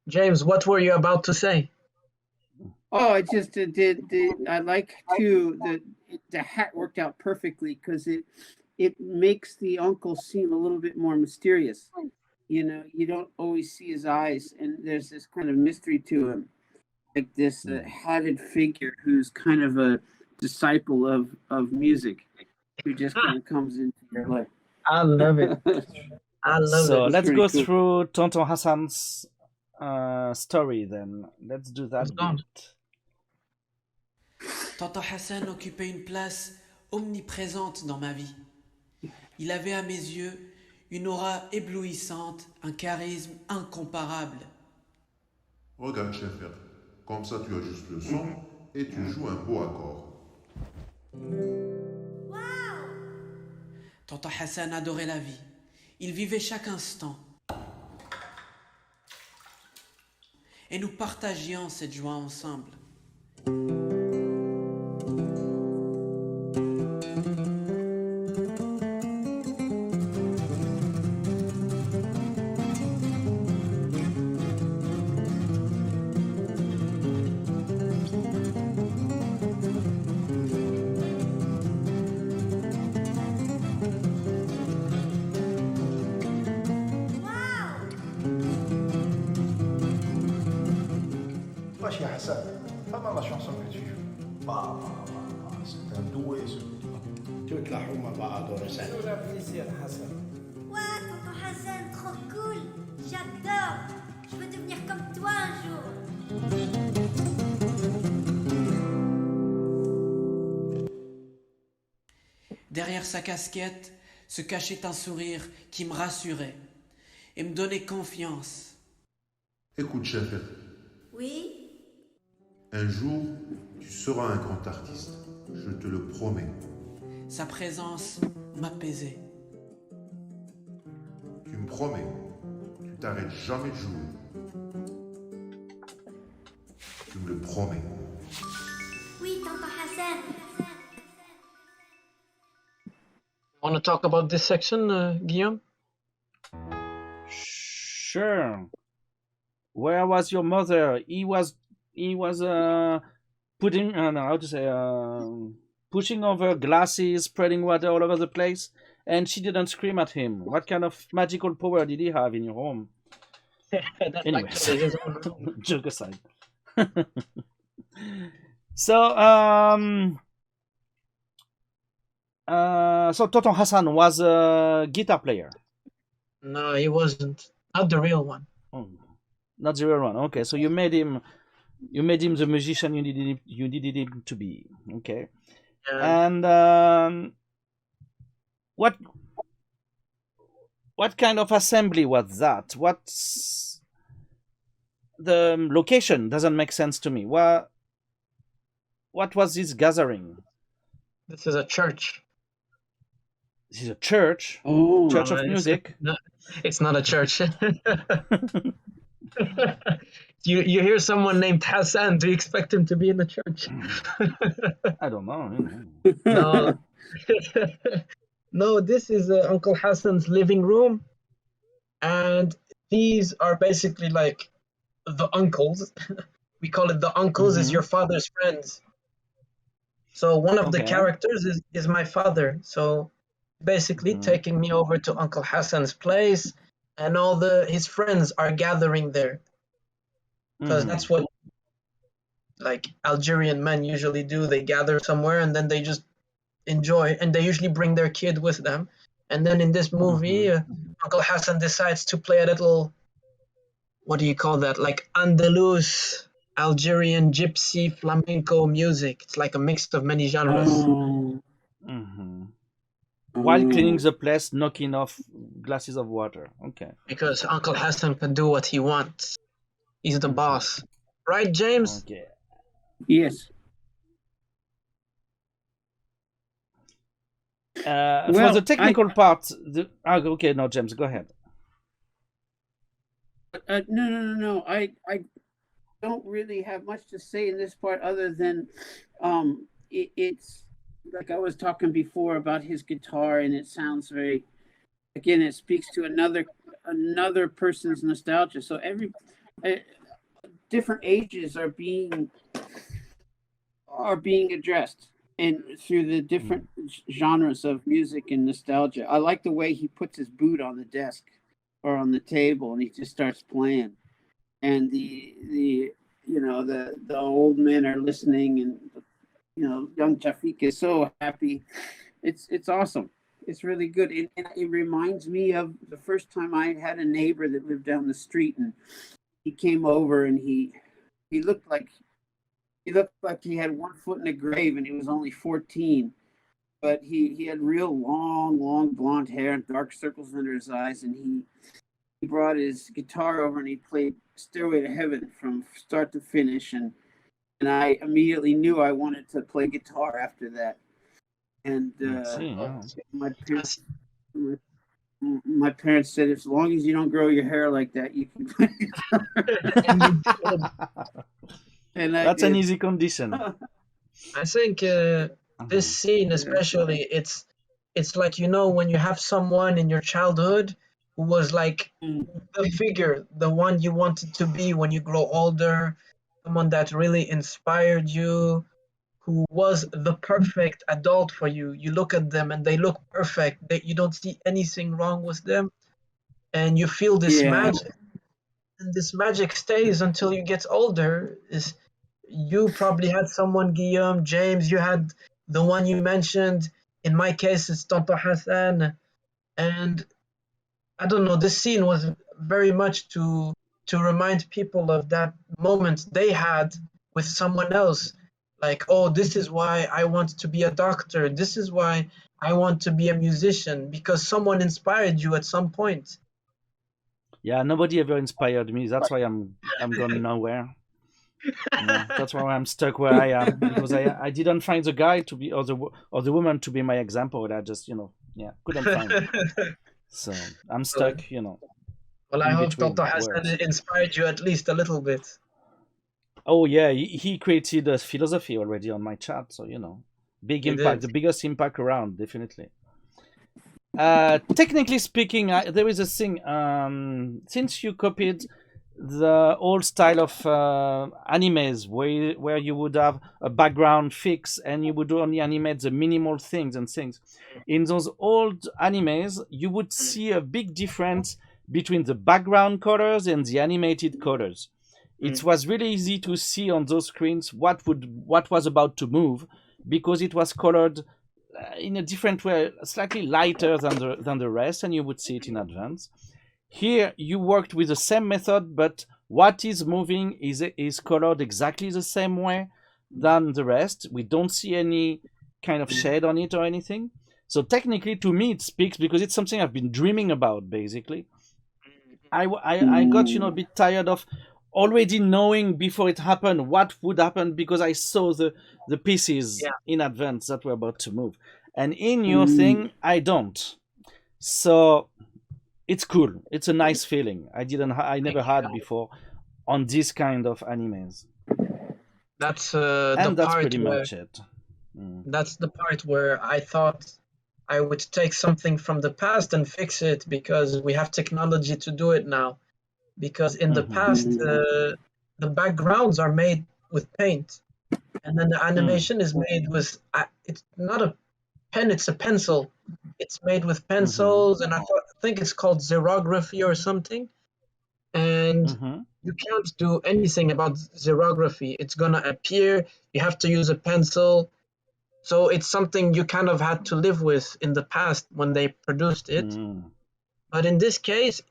James, what were you about to say? Oh, it just I like too the hat worked out perfectly, because it makes the uncle seem a little bit more mysterious. You don't always see his eyes, and there's this kind of mystery to him, like this hatted figure who's kind of a disciple of music, who just kind of comes into your life. I love it. I love So it. let's go cool. through Tonton Hassan's story then. Let's do that bit. Tonton Hassan occupait une place omniprésente dans ma vie. Il avait à mes yeux une aura éblouissante, un charisme incomparable. Regarde, Chafik. Comme ça, tu ajustes le son et tu joues un beau accord. Tonton Hassan adorait la vie. Il vivait chaque instant. Et nous partagions cette joie ensemble. Wesh, ya Hassan, pas mal la chanson que tu joues. C'est un doué celui-là. toute la حومة بقى دورسات. Toujours un plaisir, Hassan. Ouais, tonton Hassan, trop cool. J'adore. Je veux devenir comme toi un jour. Derrière sa casquette se cachait un sourire qui me rassurait et me donnait confiance. Écoute, Chafik, Oui. un jour, tu seras un grand artiste. Je te le promets. Sa présence m'apaisait. Tu me promets. Tu t'arrêtes jamais de jouer. Tu me le promets. Oui, tonton Hassan. Want to talk about this section, Guillaume? Sure. Where was your mother? He was putting how to say pushing over glasses, spreading water all over the place, and she didn't scream at him. What kind of magical power did he have in your home? Anyways, joke aside. So so Tonton Hassan was a guitar player. No, he wasn't. Not the real one. Oh, not the real one. Okay, so you made him the musician you needed him to be. Okay. Yeah. And what kind of assembly was that? What's the location? Doesn't make sense to me. What was this gathering? This is a church. This is a church. Oh, Church of it's- music. No, it's not a church. You hear someone named Hassan, do you expect him to be in the church? I don't know. No. No, this is Uncle Hassan's living room. And these are basically like the uncles. We call it the uncles, is your father's friends. So one of the Okay. characters is my father. So basically taking me over to Uncle Hassan's place, and all his friends are gathering there. Because that's what like Algerian men usually do. They gather somewhere and then they just enjoy, and they usually bring their kid with them. And then in this movie, Uncle Hassan decides to play a little, what do you call that? Like Andalus, Algerian, gypsy, flamenco music. It's like a mix of many genres. While cleaning the place, knocking off glasses of water. Okay. Because Uncle Hassan can do what he wants. He's the boss. Right, James? Okay. yes. For Well, the technical part, okay, no, James, go ahead. No. I don't really have much to say in this part other than it's like I was talking before about his guitar, and it sounds very, again, it speaks to another person's nostalgia. So every different ages are being addressed, and through the different genres of music and nostalgia. I like the way he puts his boot on the desk or on the table, and he just starts playing. And the old men are listening, and young CHAFIK is so happy. It's awesome. It's really good. It reminds me of the first time I had a neighbor that lived down the street, and he came over, and he looked like he had 1 foot in a grave, and he was only 14. but he had real long blonde hair and dark circles under his eyes, and he brought his guitar over and he played Stairway to Heaven from start to finish, and I immediately knew I wanted to play guitar after that. And my parents my parents said, as long as you don't grow your hair like that, you can play guitar. And that's an easy condition. I think this scene especially, it's like, you know, when you have someone in your childhood who was like the figure, the one you wanted to be when you grow older, someone that really inspired you, who was the perfect adult for you. You look at them and they look perfect. You don't see anything wrong with them, and you feel this magic, and this magic stays until you get older. You probably had someone, Guillaume, James, you had the one you mentioned. In my case, it's Tonto Hassan. And I don't know, this scene was very much to remind people of that moment they had with someone else. Like, oh, this is why I want to be a doctor. This is why I want to be a musician, because someone inspired you at some point. Yeah, nobody ever inspired me. That's why I'm going nowhere. That's why I'm stuck where I am, because I didn't find the guy to be or the woman to be my example. I just couldn't find it. So I'm stuck, Well, I hope Dr. Hassan inspired you at least a little bit. Oh yeah, he created a philosophy already on my chat, so big impact, the biggest impact around, definitely. Technically speaking, there is a thing. Since you copied the old style of animes where you would have a background fix and you would only animate the minimal things and things. In those old animes, you would see a big difference between the background colors and the animated colors. It was really easy to see on those screens what was about to move, because it was colored in a different way, slightly lighter than the rest, and you would see it in advance. Here, you worked with the same method, but what is moving is colored exactly the same way than the rest. We don't see any kind of shade on it or anything. So technically, to me, it speaks, because it's something I've been dreaming about, basically. I got a bit tired of already knowing before it happened what would happen, because I saw the pieces in advance that were about to move. And in your thing, I don't. So it's cool. It's a nice feeling. I never had before on this kind of animes. That's that's pretty much it. That's the part where I thought I would take something from the past and fix it, because we have technology to do it now. Because in the past, the backgrounds are made with paint, and then the animation is made with it's not a pen, it's a pencil. It's made with pencils, and I think it's called xerography or something. And you can't do anything about xerography. It's gonna appear. You have to use a pencil. So it's something you kind of had to live with in the past when they produced it. But in this case,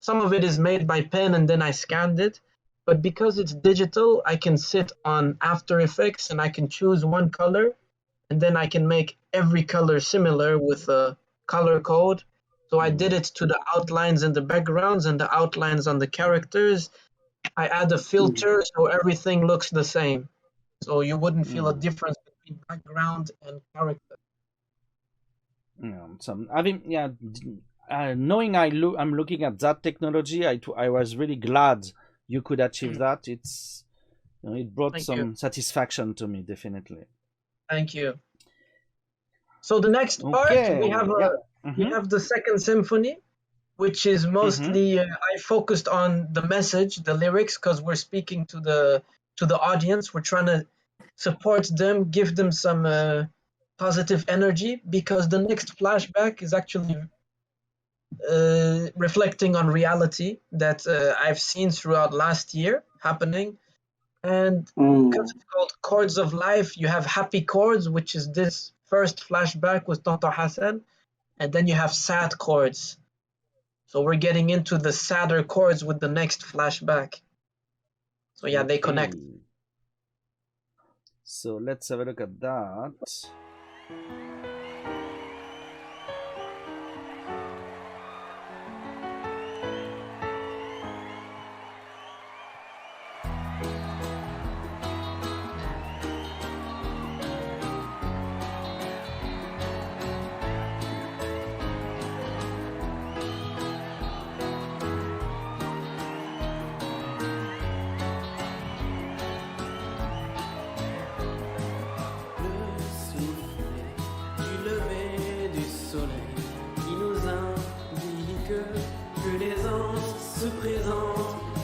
some of it is made by pen and then I scanned it. But because it's digital, I can sit on After Effects and I can choose one color, and then I can make every color similar with a color code. So I did it to the outlines and the backgrounds and the outlines on the characters. I add a filter so everything looks the same. So you wouldn't feel a difference between background and character. Knowing I'm looking at that technology, I was really glad you could achieve that. It brought some satisfaction to me, definitely. Thank you. So the next part, we have the second symphony, which is mostly I focused on the message, the lyrics, because we're speaking to the audience. We're trying to support them, give them some positive energy, because the next flashback is actually reflecting on reality that I've seen throughout last year happening. And because it's called Chords of Life, you have happy chords, which is this first flashback with Tonto Hassan, and then you have sad chords. So we're getting into the sadder chords with the next flashback. So yeah, they connect. So let's have a look at that.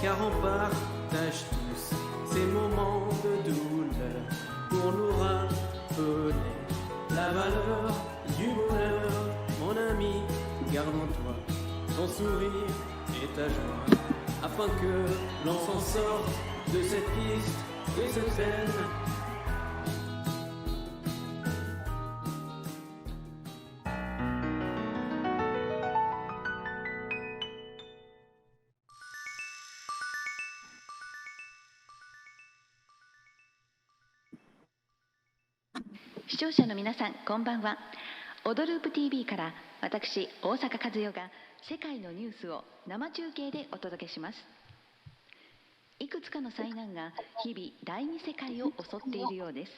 Car on partage tous ces moments de douleur pour nous rappeler la valeur du bonheur. Mon ami, garde en toi ton sourire et ta joie, afin que l'on s'en sorte de cette piste, de cette peine.視聴者の皆さん、こんばんは。オドループ TV から私、大阪和代が世界のニュースを生中継でお届けします。いくつかの災難が日々第二世界を襲っているようです。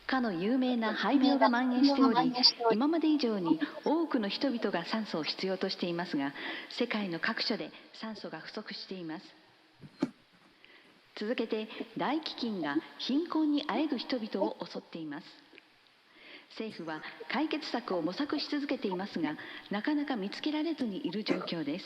かの有名な肺病が蔓延しており、今まで以上に多くの人々が酸素を必要としていますが、世界の各所で酸素が不足しています。続けて大飢饉が貧困にあえぐ人々を襲っています。政府は解決策を模索し続けていますが、なかなか見つけられずにいる状況です。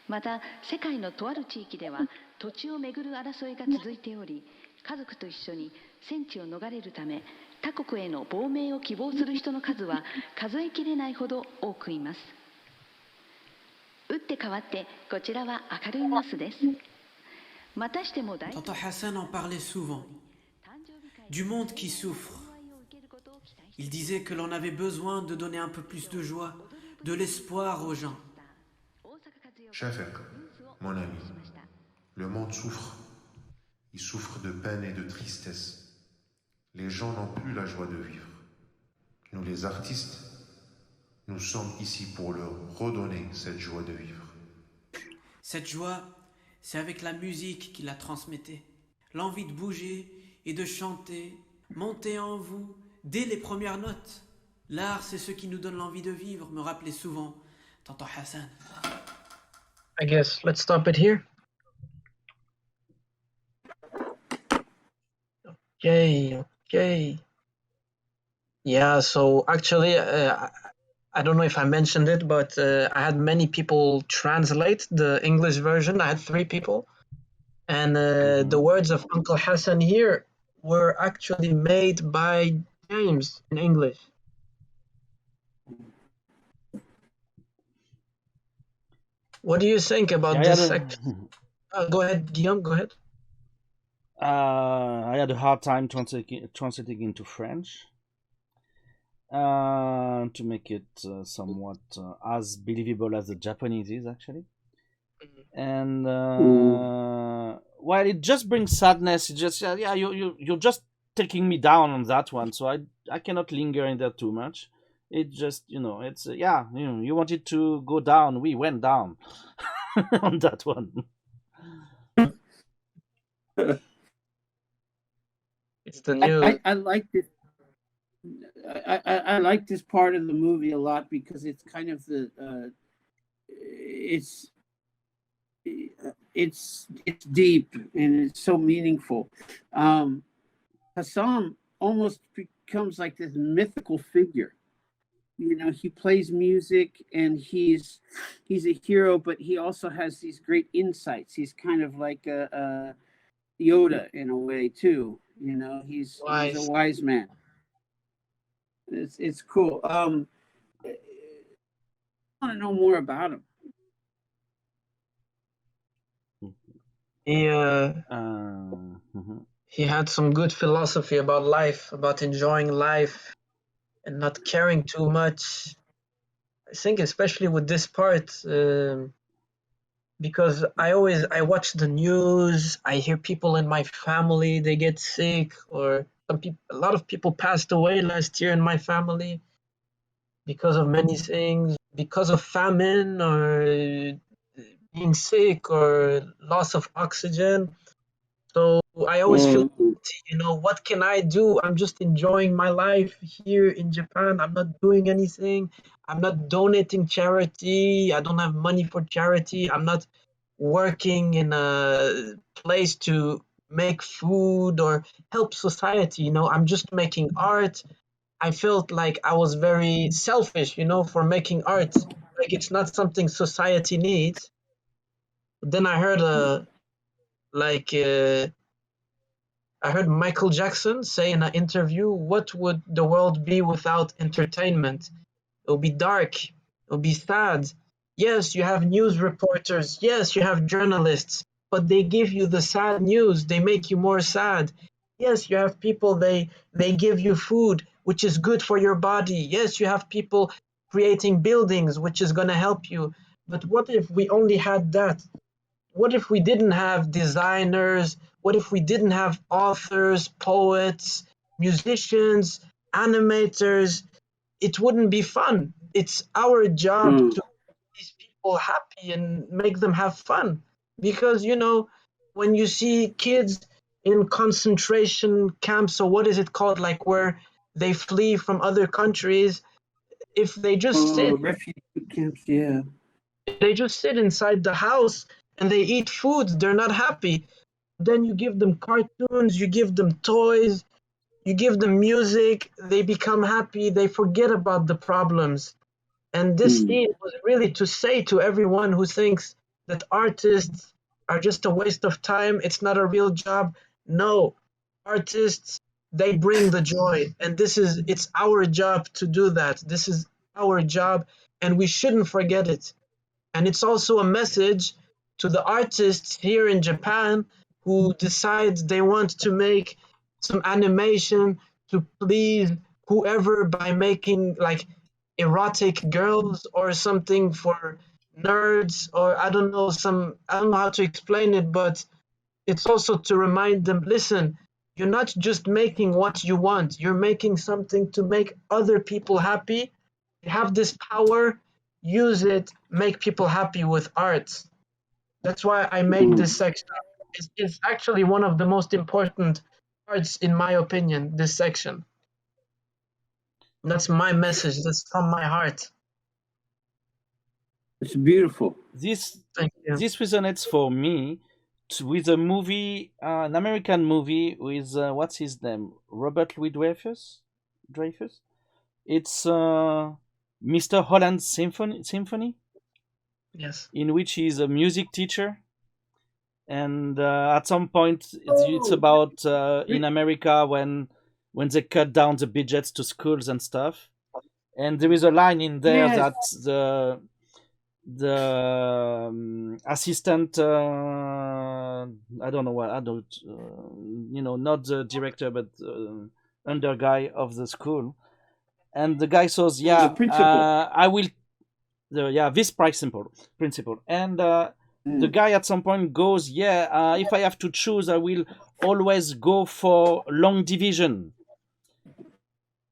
また世界のとある地域では土地をめぐる争いが続いており、家族と一緒に戦地を逃れるため他国への亡命を希望する人の数は数えきれないほど多くいます。打って変わってこちらは明るいニュースです。Tonton Hassan en parlait souvent, du monde qui souffre. Il disait que l'on avait besoin de donner un peu plus de joie, de l'espoir aux gens. CHAFIK, mon ami, le monde souffre. Il souffre de peine et de tristesse. Les gens n'ont plus la joie de vivre. Nous les artistes, nous sommes ici pour leur redonner cette joie de vivre. Cette joie, c'est avec la musique qui la transmettait. L'envie de bouger et de chanter, monter en vous dès les premières notes. L'art, c'est ce qui nous donne l'envie de vivre, me rappelait souvent Tonton Hassan. I guess let's stop it here. Okay. Yeah, so actually, I don't know if I mentioned it, but I had many people translate the English version. I had 3 people. And the words of Uncle Hassan here were actually made by James in English. What do you think about this section? Go ahead, Guillaume, go ahead. I had a hard time translating into French to make it somewhat as believable as the Japanese is, actually. And well, it just brings sadness. It just you're just taking me down on that one, so I cannot linger in there too much. It just it's you wanted to go down, we went down on that one. It's the new. I like this. I like this part of the movie a lot because it's kind of the it's deep and it's so meaningful. Hassan almost becomes like this mythical figure. He plays music and he's a hero, but he also has these great insights. He's kind of like a Yoda in a way too. He's a wise man. It's cool. I want to know more about him. He had some good philosophy about life, about enjoying life and not caring too much. I think especially with this part, because I watch the news, I hear people in my family, they get sick or a lot of people passed away last year in my family because of many things, because of famine or being sick or loss of oxygen. So I always feel guilty, what can I do? I'm just enjoying my life here in Japan. I'm not doing anything. I'm not donating charity. I don't have money for charity. I'm not working in a place to make food or help society. I'm just making art. I felt like I was very selfish, for making art. Like it's not something society needs. Then I heard like I heard Michael Jackson say in an interview, "What would the world be without entertainment? It will be dark. It will be sad. Yes, you have news reporters. Yes, you have journalists, but they give you the sad news. They make you more sad. Yes, you have people, they give you food, which is good for your body. Yes, you have people creating buildings, which is going to help you. But what if we only had that? What if we didn't have designers? What if we didn't have authors, poets, musicians, animators? It wouldn't be fun. It's our job to make these people happy and make them have fun. Because, when you see kids in concentration camps, or what is it called, like where they flee from other countries, if they just sit, refugee camps, yeah. they just sit inside the house and they eat food, they're not happy. Then you give them cartoons, you give them toys, you give them music, they become happy, they forget about the problems. And this scene was really to say to everyone who thinks that artists are just a waste of time, it's not a real job. No, artists, they bring the joy, and it's our job to do that. This is our job, and we shouldn't forget it. And it's also a message to the artists here in Japan who decide they want to make some animation to please whoever by making like erotic girls or something for nerds, or I don't know how to explain it, but it's also to remind them, listen, you're not just making what you want, you're making something to make other people happy. You have this power, use it, make people happy with art. That's why I made this section. It's actually one of the most important parts, in my opinion, this section. That's my message. That's from my heart. It's beautiful. This Thank you. this resonates for me with a movie, an American movie with what's his name, Robert Louis Dreyfus. Dreyfus. It's Mr. Holland's Symphony, Yes. in which he's a music teacher, and at some point it's about in America when they cut down the budgets to schools and stuff, and there is a line in there Yes. that the assistant, I don't know what, not the director but under guy of the school, and the guy says, The principal. I will, this principal, and the guy at some point goes, if I have to choose, I will always go for long division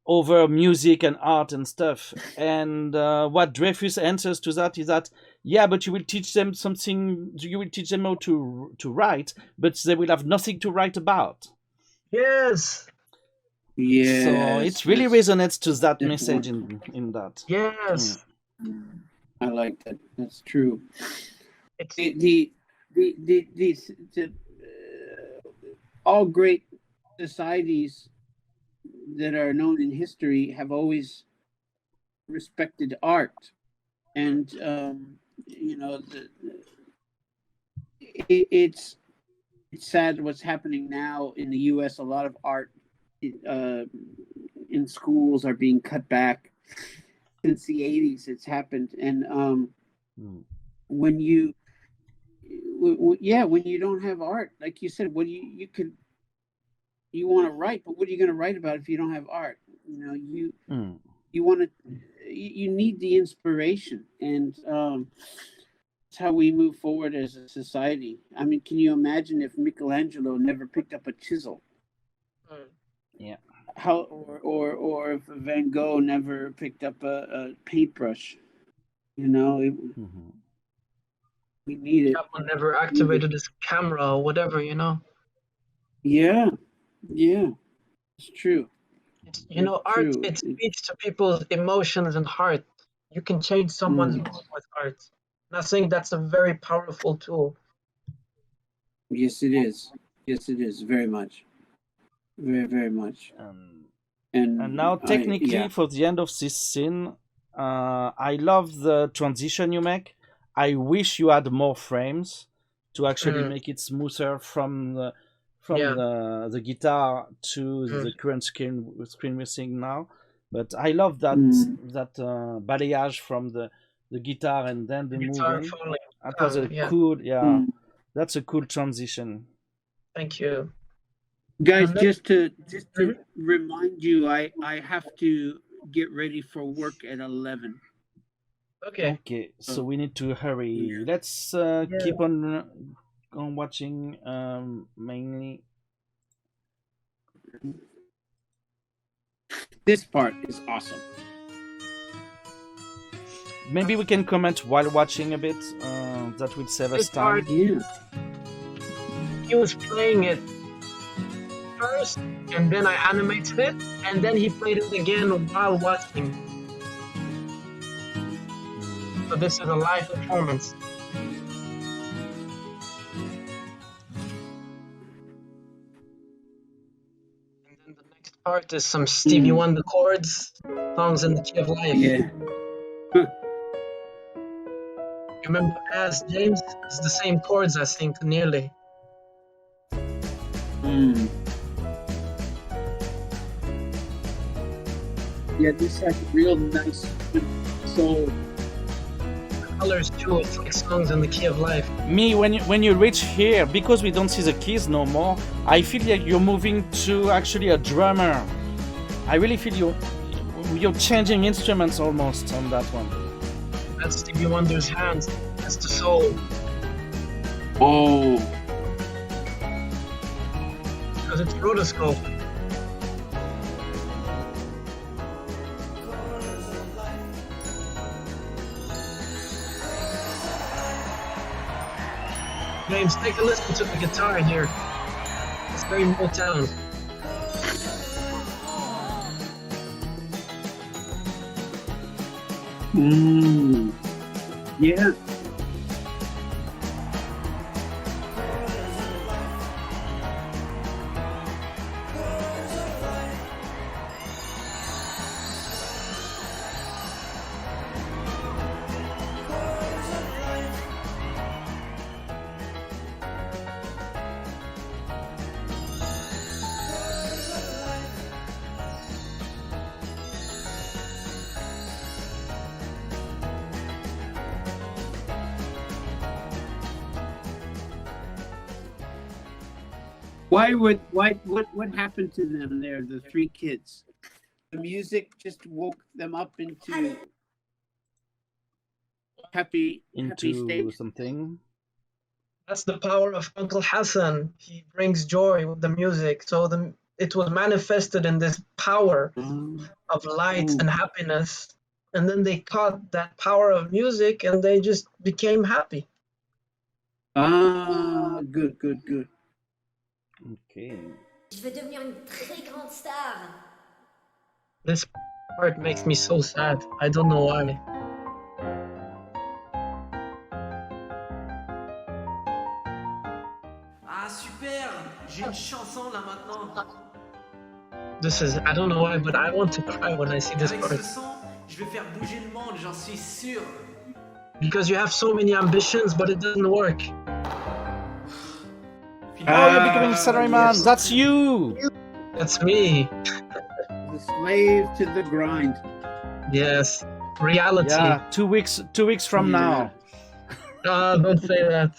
over music and art and stuff. And what Dreyfus answers to that is that, but you will teach them something, you will teach them how to write, but they will have nothing to write about. Yes. Yes. So it really resonates to that message in that. Yes. I like that. That's true. It's all great societies that are known in history have always respected art, and it's sad what's happening now in the U.S. A lot of art in schools are being cut back. Since the 80s, it's happened, and when you don't have art, like you said, what you want to write, but what are you going to write about if you don't have art? You want to, you need the inspiration, and it's how we move forward as a society. I mean, can you imagine if Michelangelo never picked up a chisel? Yeah. How or if Van Gogh never picked up a paintbrush, you know, we need it. Chapman never activated his camera or whatever, you know. Yeah, yeah, it's true. You know, art, it speaks to people's emotions and heart. You can change someone's mood with art. And I think that's a very powerful tool. Yes, it is. Yes, it is. Very much. Very, very much. And now, technically, for the end of this scene, I love the transition you make. I wish you had more frames to actually make it smoother from the guitar to the current screen we're seeing now. But I love that balayage from the guitar and then the moving. That was a cool, that's a cool transition. Thank you. Guys, just to remind you, I have to get ready for work at 11. Okay. So we need to hurry. Let's keep on watching mainly. This part is awesome. Maybe we can comment while watching a bit. That will save us time. Yeah. He was playing it first, and then I animated it, and then he played it again while watching. So this is a live performance. And then the next part is some Stevie Wonder chords, songs in the key of life. Yeah. You remember As James? It's the same chords, I think, nearly. Yeah, this has real nice soul. Colors too, it's like songs in the key of life. Me, when you reach here, because we don't see the keys no more, I feel like you're moving to actually a drummer. I really feel you're changing instruments almost on that one. That's Stevie Wonder's hands. That's the soul. Oh. Because it's rotoscope. James, take a listen to the guitar here. It's very Motown. Yeah. What happened to them there, the three kids? The music just woke them up into happy state. Something. That's the power of Uncle Hassan. He brings joy with the music. So it was manifested in this power of light and happiness. And then they caught that power of music and they just became happy. Ah, good. Okay. Je veux devenir une très grande star. This part makes me so sad. I don't know why. Ah super, j'ai une chanson là maintenant. This is, I don't know why, but I want to cry when I see this Avec part. ce son, je vais faire bouger le monde, j'en suis sûr. Because you have so many ambitions, but it doesn't work. Oh, you're becoming salaryman. Yes. That's you. That's me. The slave to the grind. Yes, reality. Yeah, 2 weeks from now. Don't say that.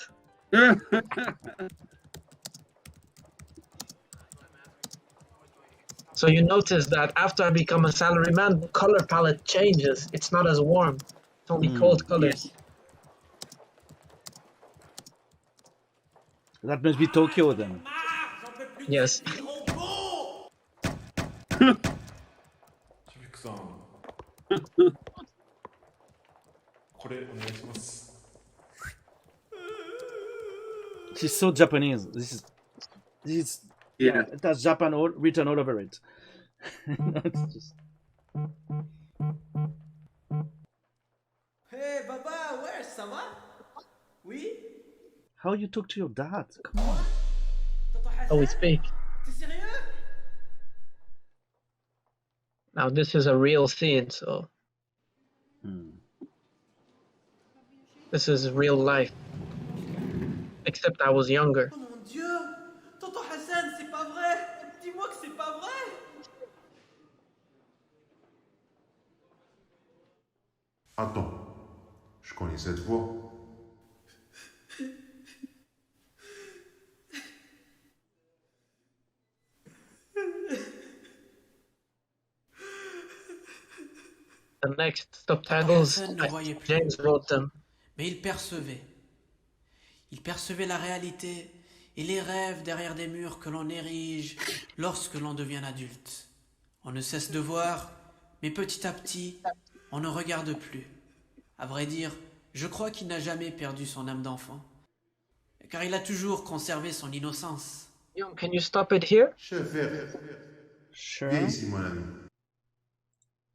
So you notice that after I become a salaryman, the color palette changes. It's not as warm. It's only cold colors. That must be Tokyo then. Yes. is so Japanese. This is Yeah. it has Japan written all over it. It's just... Hey, Baba, ouais, ça va? Oui? How you talk to your dad? Come on. How we speak. T'es sérieux? Now this is a real scene, so this is real life. Except I was younger. Oh mon Dieu! Tonton Hassan, c'est pas vrai! Dis-moi que c'est pas vrai! Attends, je connais cette voix. The next subtitles, Hassan ne voyait plus. James wrote them. Mais il percevait. Il percevait la réalité et les rêves derrière des murs que l'on érige lorsque l'on devient adulte. On ne cesse de voir, mais petit à petit, on ne regarde plus. À vrai dire, je crois qu'il n'a jamais perdu son âme d'enfant, car il a toujours conservé son innocence. Guillaume, can you stop it here? Chef, Sure. viens ici, mon ami.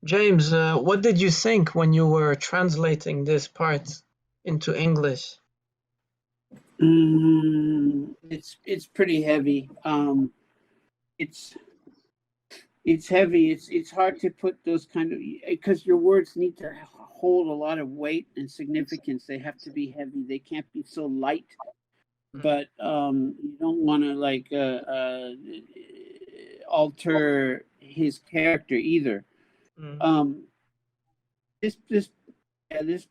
James, what did you think when you were translating this part into English? It's pretty heavy. It's heavy. It's hard to put those kind of, because your words need to hold a lot of weight and significance. They have to be heavy. They can't be so light. But you don't want to like alter his character either. This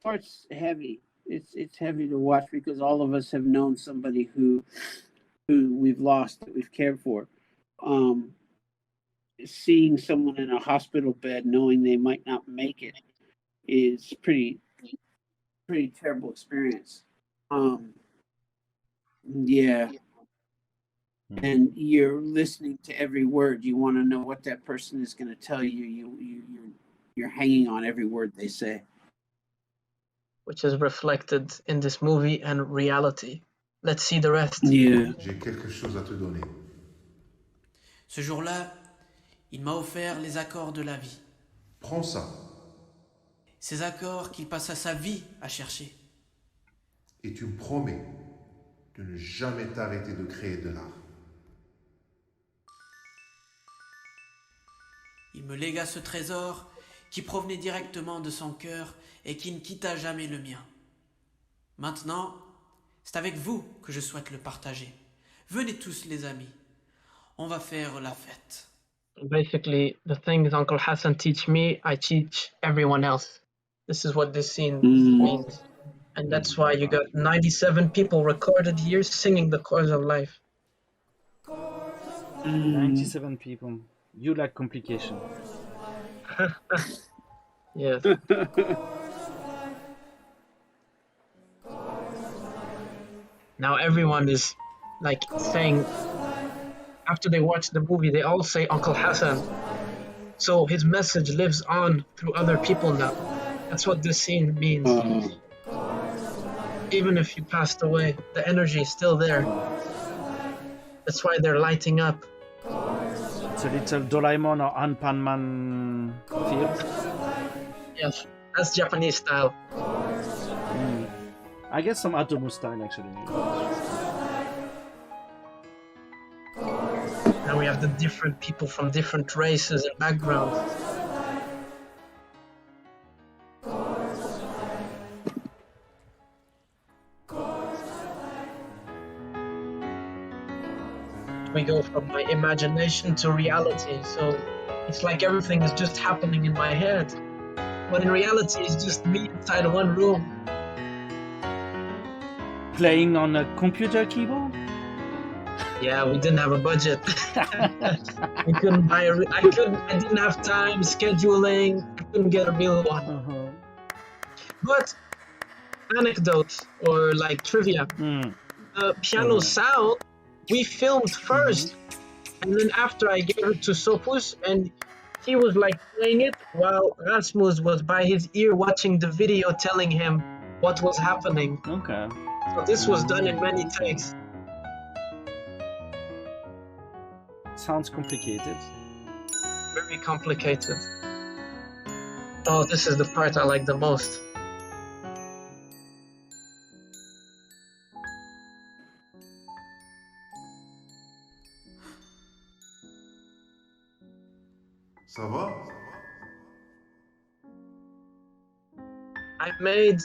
part's heavy. It's heavy to watch because all of us have known somebody who we've lost, that we've cared for. Seeing someone in a hospital bed knowing they might not make it is pretty terrible experience. And you're listening to every word. You want to know what that person is going to tell you. You're hanging on every word they say. Which is reflected in this movie and reality. Let's see the rest. Yeah. J'ai quelque chose à te donner. Ce jour-là, il m'a offert les accords de la vie. Prends ça. Ces accords qu'il passa sa vie à chercher. Et tu me promets de ne jamais t'arrêter de créer de l'art. Il me légua ce trésor qui provenait directement de son cœur et qui ne quitta jamais le mien. Maintenant, c'est avec vous que je souhaite le partager. Venez tous les amis, on va faire la fête. Basically, the things Uncle Hassan teach me, I teach everyone else. This is what this scene means. And that's why you got 97 people recorded here singing the Chords of Life. 97 people. You like complication. Yes. Now everyone is like saying, after they watch the movie, they all say Uncle Hassan. So his message lives on through other people now. That's what this scene means. Even if you passed away, the energy is still there. That's why they're lighting up. It's a little Doraemon or Anpanman feel. Yes, that's Japanese style. I guess some Atomu style actually. Now we have the different people from different races and backgrounds. We go from my imagination to reality, so it's like everything is just happening in my head. But in reality, it's just me inside one room. Playing on a computer keyboard? Yeah, we didn't have a budget. We couldn't buy I didn't have time, scheduling, I couldn't get a real one. But anecdote or like trivia. The piano sound we filmed first, and then after I gave it to Sopus, and he was like playing it while Rasmus was by his ear watching the video telling him what was happening. Okay. So this was done in many takes. sounds complicated. Very complicated. Oh, this is the part I like the most. Ça va? I made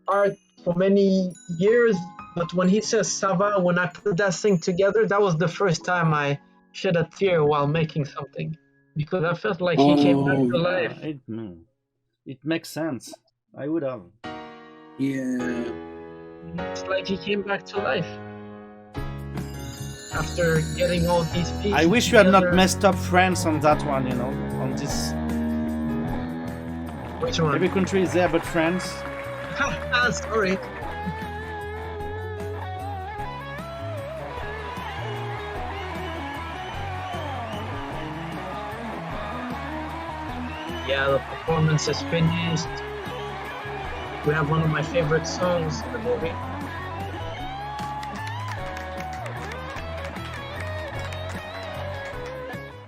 art for many years, but when he says "ça va," when I put that thing together, that was the first time I shed a tear while making something, because I felt like he came back to life. It makes sense. I would have. Yeah. It's like he came back to life after getting all these pieces. I wish you had not messed up France on that one, you know, on this. Which one? Every country is there but France. Sorry. Yeah, the performance is finished. We have one of my favorite songs in the movie.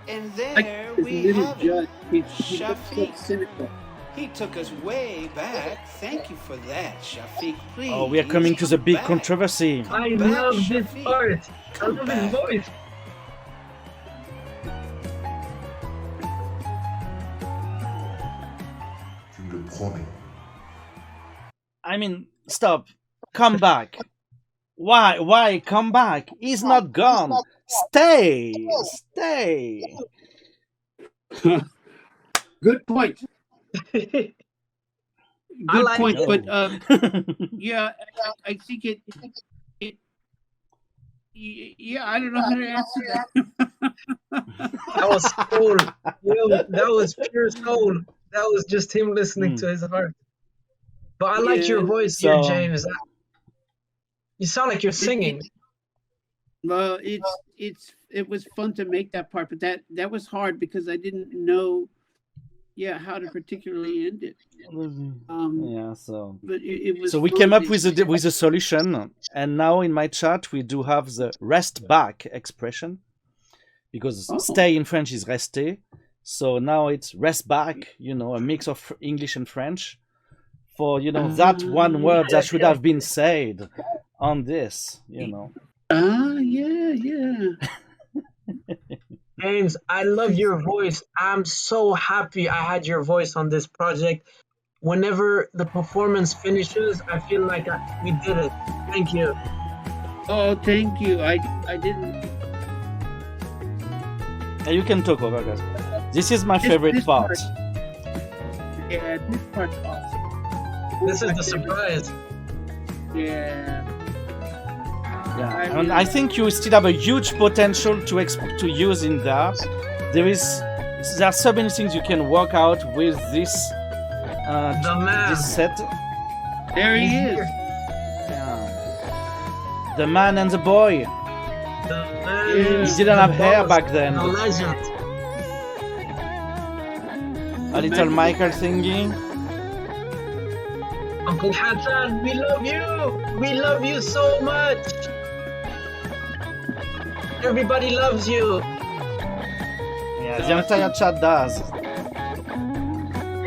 And there we have it. CHAFIK. He took us way back. Thank you for that, CHAFIK. Please. Oh, we are coming to the big controversy. I love this part. I love his voice. Tu me le promets. I mean, stop. Come back. Why? Why come back? He's not gone. Stay. Stay. Good point. Good like point. it. But yeah, I think it. Yeah, I don't know how to answer that. That was soul. That was pure soul. That was just him listening to his heart. But I like your voice here, James. You sound like you're singing. Well, it was fun to make that part, but that was hard because I didn't know, how to particularly end it. But it was. So we came up with a solution, and now in my chat we do have the rest back expression, because stay in French is rester. So now it's rest back. You know, a mix of English and French. For that one word that should have been said on this, yeah. James, I love your voice. I'm so happy I had your voice on this project. Whenever the performance finishes, I feel like we did it. Thank you. Oh, thank you. I didn't. You can talk over, guys. This is my favorite part. Yeah, this part's awesome. This is the surprise. Yeah. Yeah, and I think you still have a huge potential to use in there. There are so many things you can work out with this set. There he is. Yeah. The man and the boy. The man. He didn't have hair back then. A legend. A little Michael thingy. Uncle Hassan, we love you. We love you so much. Everybody loves you. Yeah, the entire chat does.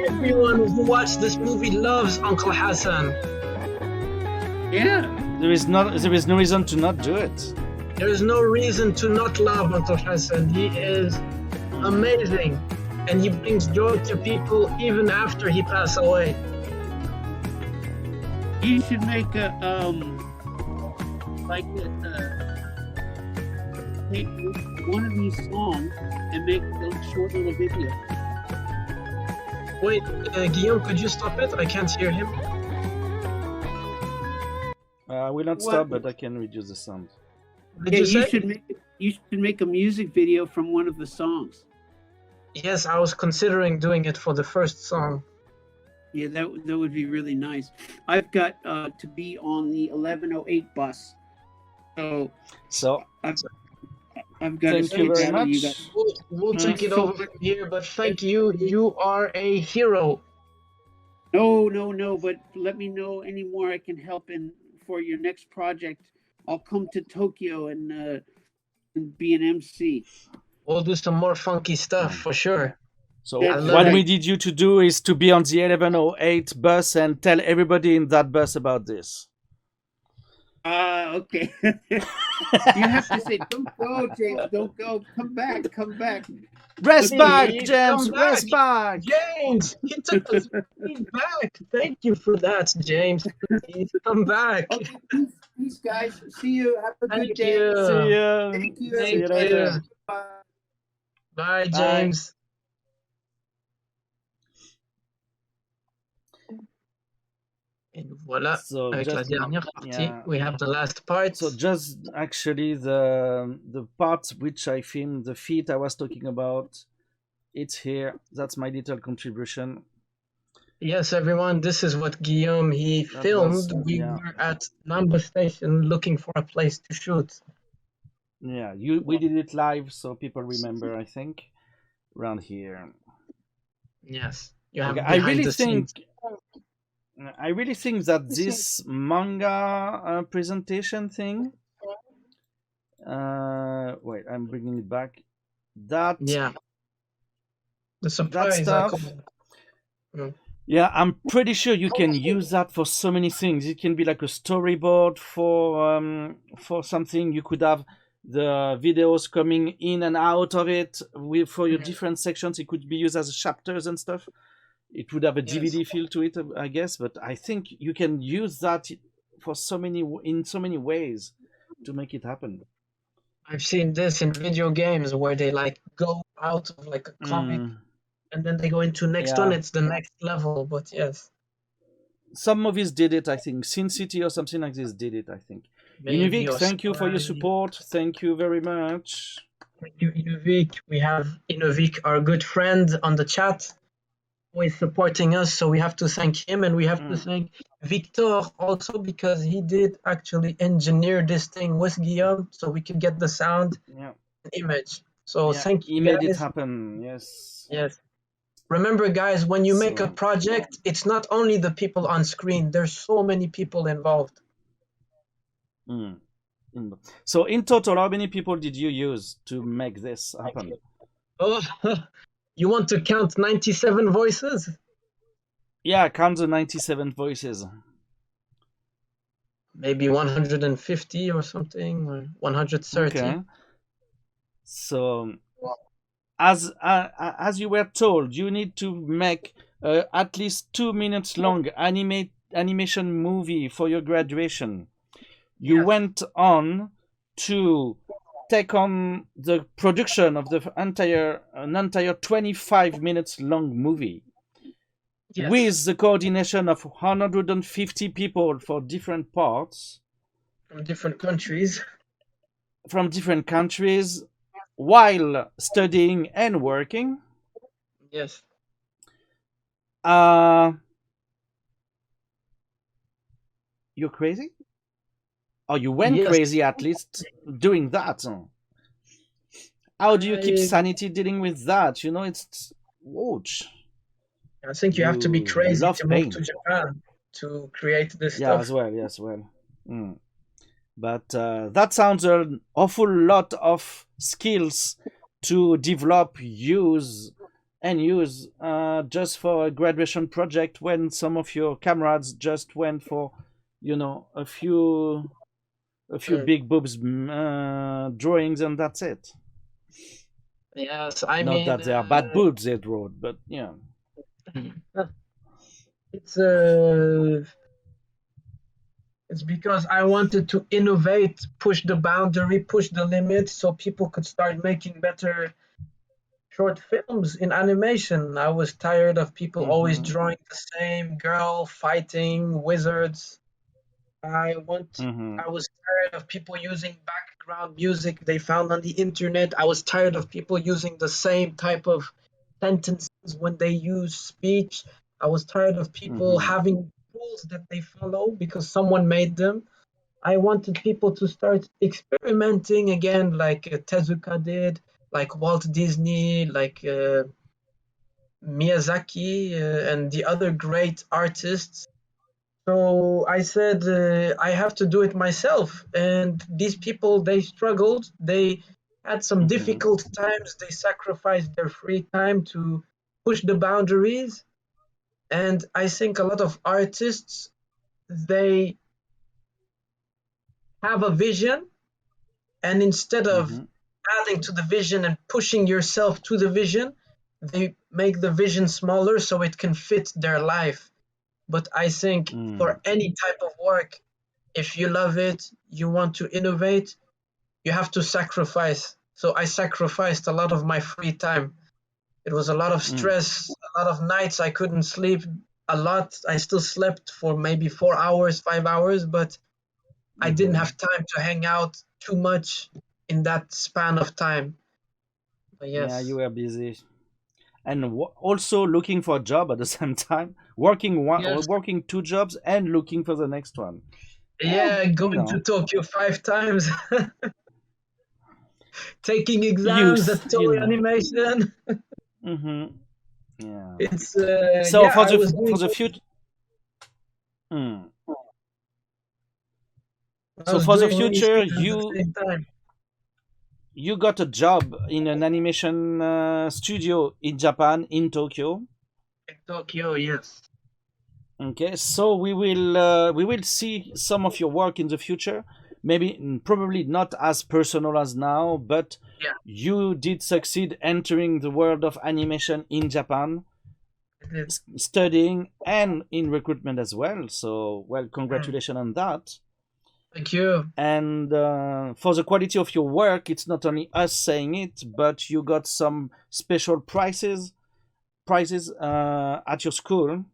Everyone who watched this movie loves Uncle Hassan. Yeah. There is no reason to not do it. There is no reason to not love Uncle Hassan. He is amazing, and he brings joy to people even after he passes away. You should make a take one of these songs and make a short little video. Wait, Guillaume, could you stop it? I can't hear him. I will not stop, but I can reduce the sound. You should make a music video from one of the songs. Yes, I was considering doing it for the first song. Yeah, that would be really nice. I've got to be on the 1108 bus, so I've got. Thank you very much. We'll take it over here, but thank you. You are a hero. No, but let me know any more I can help in for your next project. I'll come to Tokyo and and be an MC. We'll do some more funky stuff for sure. So what we need you to do is to be on the 1108 bus and tell everybody in that bus about this. Okay. You have to say, don't go, James, don't go. Come back, come back. Rest back, James, rest back. James, he took us back. Thank you for that, James. Please come back. Okay, peace, guys. See you. Have a good day. See you. Thank you. See you later. Bye, James. Et voilà, so avec la dernière partie, we have the last part. So just actually the part which I filmed, the feet I was talking about, it's here. That's my little contribution. Yes, everyone, this is what Guillaume, he filmed. We were at Number Station looking for a place to shoot. Yeah, we did it live, so people remember, I think, around here. Yes, you have I really think that this manga presentation thing. Wait, I'm bringing it back. That the surprise that stuff. Yeah, I'm pretty sure you can use that for so many things. It can be like a storyboard for something. You could have the videos coming in and out of it for your different sections. It could be used as chapters and stuff. It would have a DVD feel to it, I guess. But I think you can use that for in so many ways to make it happen. I've seen this in video games where they like go out of like a comic. And then they go into next one, it's the next level, but yes. Some movies did it, I think. Sin City or something like this did it, I think. Inuvik, thank you for your support. Thank you very much. Thank you, Inuvik. We have Inuvik, our good friend on the chat, who is supporting us, so we have to thank him, and we have to thank Victor also, because he did actually engineer this thing with Guillaume, so we could get the sound and image. So thank you, he made it happen, yes. Yes. Remember, guys, when you make a project, it's not only the people on screen. There's so many people involved. So in total, how many people did you use to make this happen? Oh, you want to count 97 voices? Yeah, count the 97 voices. Maybe 150 or something, or 130. Okay. So... As you were told, you need to make at least 2 minutes long animation movie for your graduation. You went on to take on the production of the entire 25 minutes long movie with the coordination of 150 people for different parts from different countries. While studying and working. Yes. You're crazy? Or you went crazy at least doing that. How do you keep sanity dealing with that? You know, it's ouch. I think you have to be crazy to move to Japan to create this stuff. As well. But that sounds an awful lot of skills to develop, use just for a graduation project when some of your comrades just went for, a few big boobs drawings and that's it. Yes, Not that they are bad boobs they drew, but yeah. It's because I wanted to innovate, push the boundary, push the limit, so people could start making better short films in animation. I was tired of people always drawing the same girl fighting wizards. I was tired of people using background music they found on the internet. I was tired of people using the same type of sentences when they use speech. I was tired of people having rules that they follow because someone made them. I wanted people to start experimenting again, like Tezuka did, like Walt Disney, like Miyazaki, and the other great artists. So I said, I have to do it myself. And these people, they struggled. They had some difficult times. They sacrificed their free time to push the boundaries. And I think a lot of artists, they have a vision, and instead of adding to the vision and pushing yourself to the vision, they make the vision smaller so it can fit their life. But I think for any type of work, if you love it, you want to innovate, you have to sacrifice. So I sacrificed a lot of my free time. It was a lot of stress, a lot of nights I couldn't sleep a lot. I still slept for maybe 4 hours, 5 hours, but I didn't have time to hang out too much in that span of time. But yes. Yeah, you were busy. And also looking for a job at the same time, working 2 jobs and looking for the next one. Yeah, going to Tokyo 5 times. Taking exams at Toei Animation. Yeah. It's so for the future. So for the future, you got a job in an animation studio in Japan, in Tokyo. In Tokyo, yes. Okay, so we will see some of your work in the future. Maybe probably not as personal as now, but you did succeed entering the world of animation in Japan, studying and in recruitment as well. So, well, congratulations on that. Thank you. And for the quality of your work, it's not only us saying it, but you got some special prizes at your school.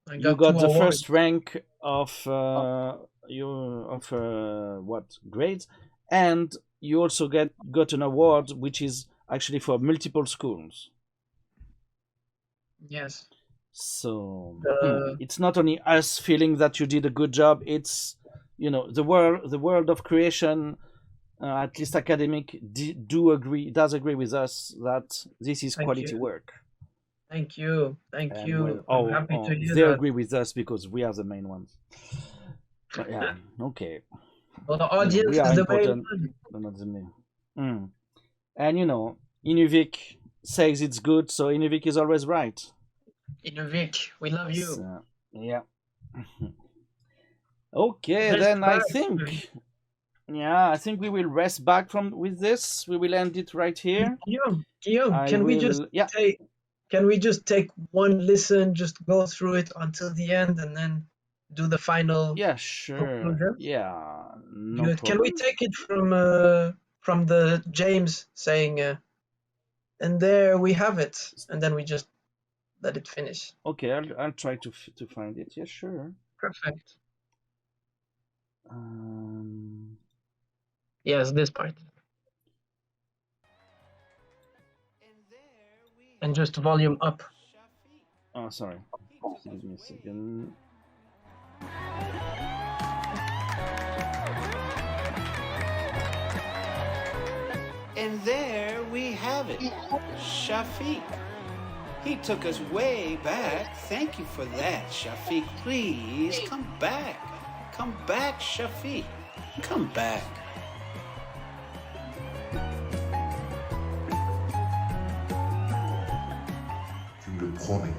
You got the first rank of grades, and you also got an award which is actually for multiple schools. Yes. So it's not only us feeling that you did a good job, it's the world of creation, at least academic, does agree with us that this is quality work. Thank you. I'm happy to hear they that. agree with us because we are the main ones. Yeah, okay. Well, the audience is the main one. Not the main. And Inuvik says it's good, so Inuvik is always right. Inuvik, we love you. So, yeah. Okay, Rest then back. I think we will rest back with this. We will end it right here. Guillaume, can we just take one listen, just go through it until the end, and then do the final? Yeah, sure. conclusion? Yeah, no Good. problem. Can we take it from the James saying, and there we have it, and then we just let it finish? Okay, I'll try to find it. Yeah, sure. Perfect. Yes, this part. And just volume up. Oh, sorry. Give me a second. And there we have it, CHAFIK. He took us way back. Thank you for that, CHAFIK. Please come back. Come back, CHAFIK. Come back. Tu me le promets.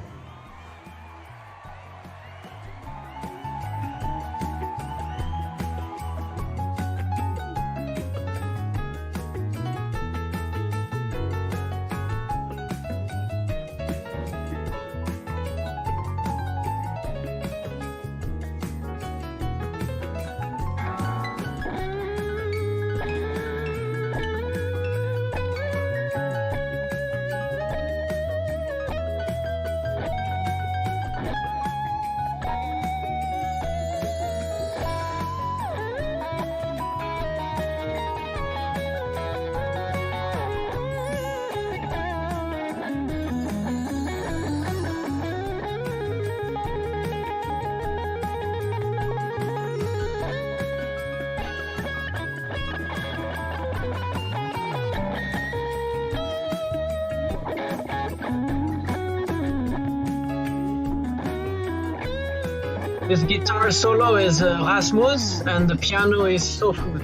This guitar solo is Rasmus, and the piano is Sofu.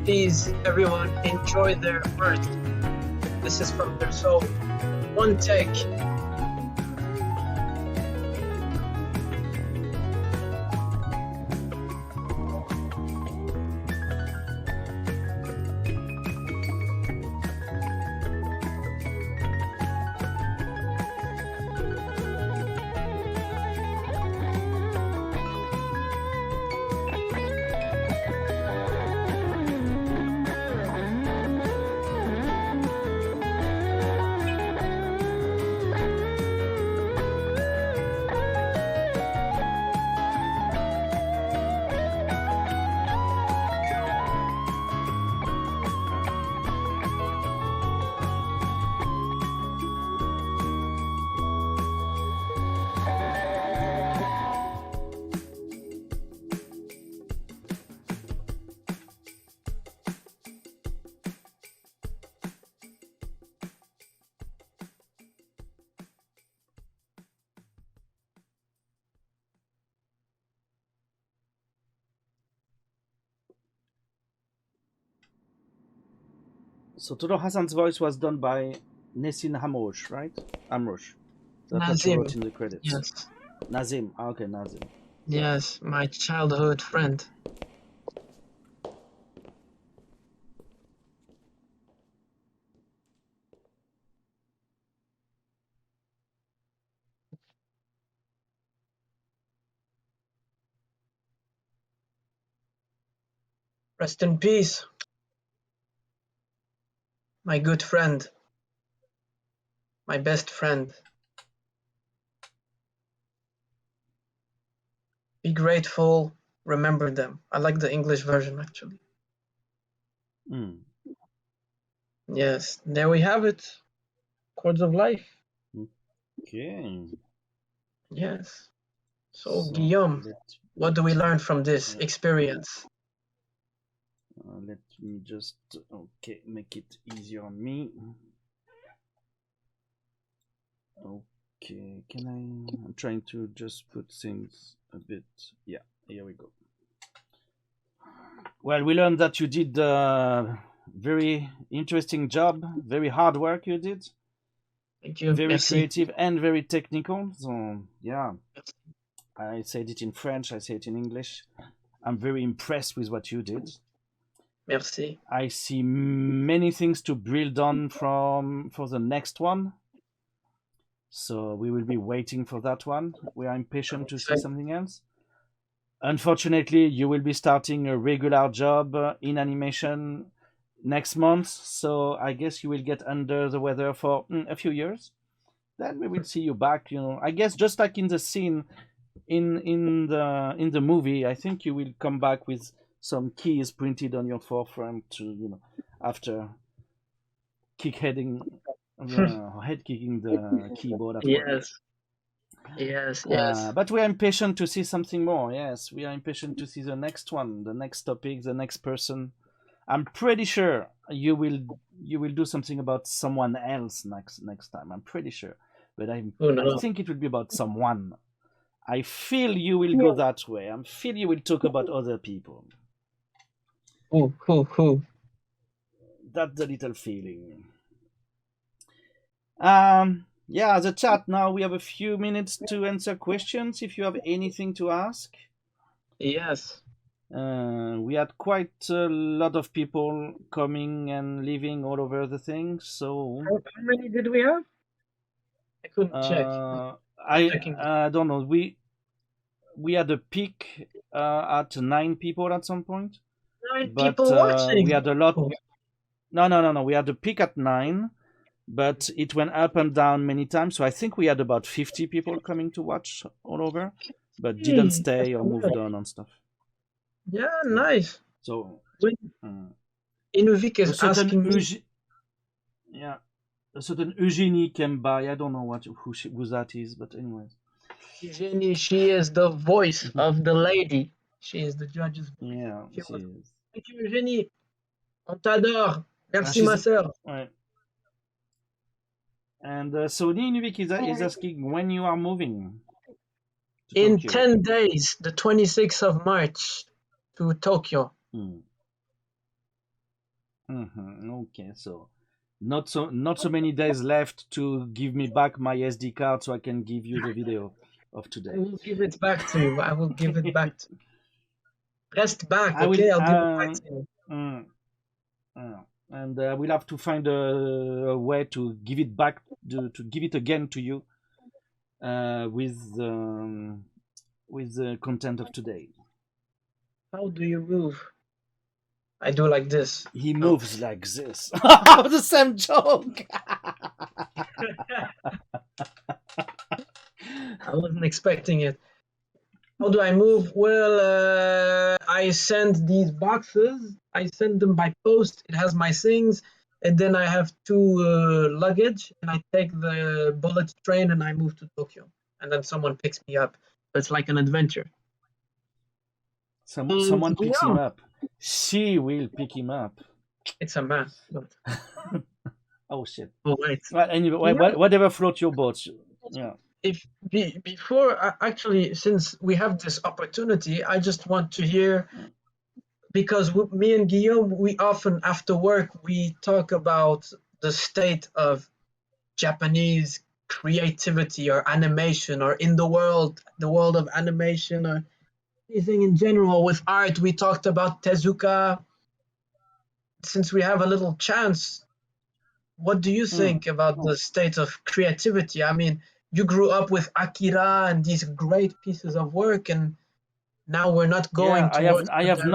Please, everyone, enjoy their art. This is from their soul. One take. So Tudor Hassan's voice was done by Nessin Hamrouche, right? Amrouche. That's what you Nazim. wrote in the credits. Yes. Nazim. Okay, Nazim. Yes, my childhood friend. Rest in peace, my good friend, my best friend. Be grateful, remember them. I like the English version, actually. Mm. Yes, there we have it. Chords of Life. Okay. Yes. So Guillaume, what do we learn from this experience? Let me just make it easier on me. Okay, I'm trying to just put things a bit. Yeah, here we go. Well, we learned that you did a very interesting job, very hard work you did. Thank you. Very Merci. creative and very technical. So yeah, I said it in French, I say it in English. I'm very impressed with what you did. Merci. I see many things to build on for the next one. So we will be waiting for that one. We are impatient to see something else. Unfortunately, you will be starting a regular job in animation next month. So I guess you will get under the weather for a few years. Then we will see you back. I guess just like in the scene in the movie, I think you will come back with some keys printed on your forefront to after head kicking the keyboard at work. Yes. But we are impatient to see something more. Yes, we are impatient to see the next one, the next topic, the next person. I'm pretty sure you will do something about someone else next time. I'm pretty sure, but I think it will be about someone. I feel you will go that way. I feel you will talk about other people. Who? That's the little feeling. Yeah, the chat now. We have a few minutes to answer questions if you have anything to ask. Yes. We had quite a lot of people coming and leaving all over the thing. So how many did we have? I couldn't check. I don't know. We had a peak at 9 people at some point. 9 people watching. We had a lot. No. We had a peak at 9, but it went up and down many times. So I think we had about 50 people coming to watch all over, but didn't stay or moved on and stuff. Yeah, nice. So Inuvik is asking me. Yeah, a certain Eugenie came by. I don't know who that is, but anyway. Eugenie, she is the voice of the lady. She is the judge's voice. Yeah, she is. Thank you, Eugenie. On t'adore. Merci, ma sœur. Ouais. And so Inuvik is asking when you are moving. In Tokyo. 10 days, the 26th of March, to Tokyo. Okay, so not so many days left to give me back my SD card so I can give you the video of I today. will give it back to you. I will give it back to you. Rest back, I will, okay? I'll give it back to you. mm, and I will have to find a way to give it back, to give it again to you with the content of today. How do you move? I do like this. He moves like this. The same joke. I wasn't expecting it. How do I move? Well, I send these boxes. I send them by post. It has my things, and then I have two luggage, and I take the bullet train and I move to Tokyo, and then someone picks me up. It's like an adventure. Someone picks him up. She will pick him up. It's a mess. But... Oh shit! Oh wait. Well, anyway, whatever floats your boat. Yeah. Actually, since we have this opportunity, I just want to hear, because me and Guillaume, we often after work we talk about the state of Japanese creativity or animation, or in the world of animation, or anything in general with art. We talked about Tezuka. Since we have a little chance, what do you think about the state of creativity? I mean, you grew up with Akira and these great pieces of work, and now we're not going towards. I have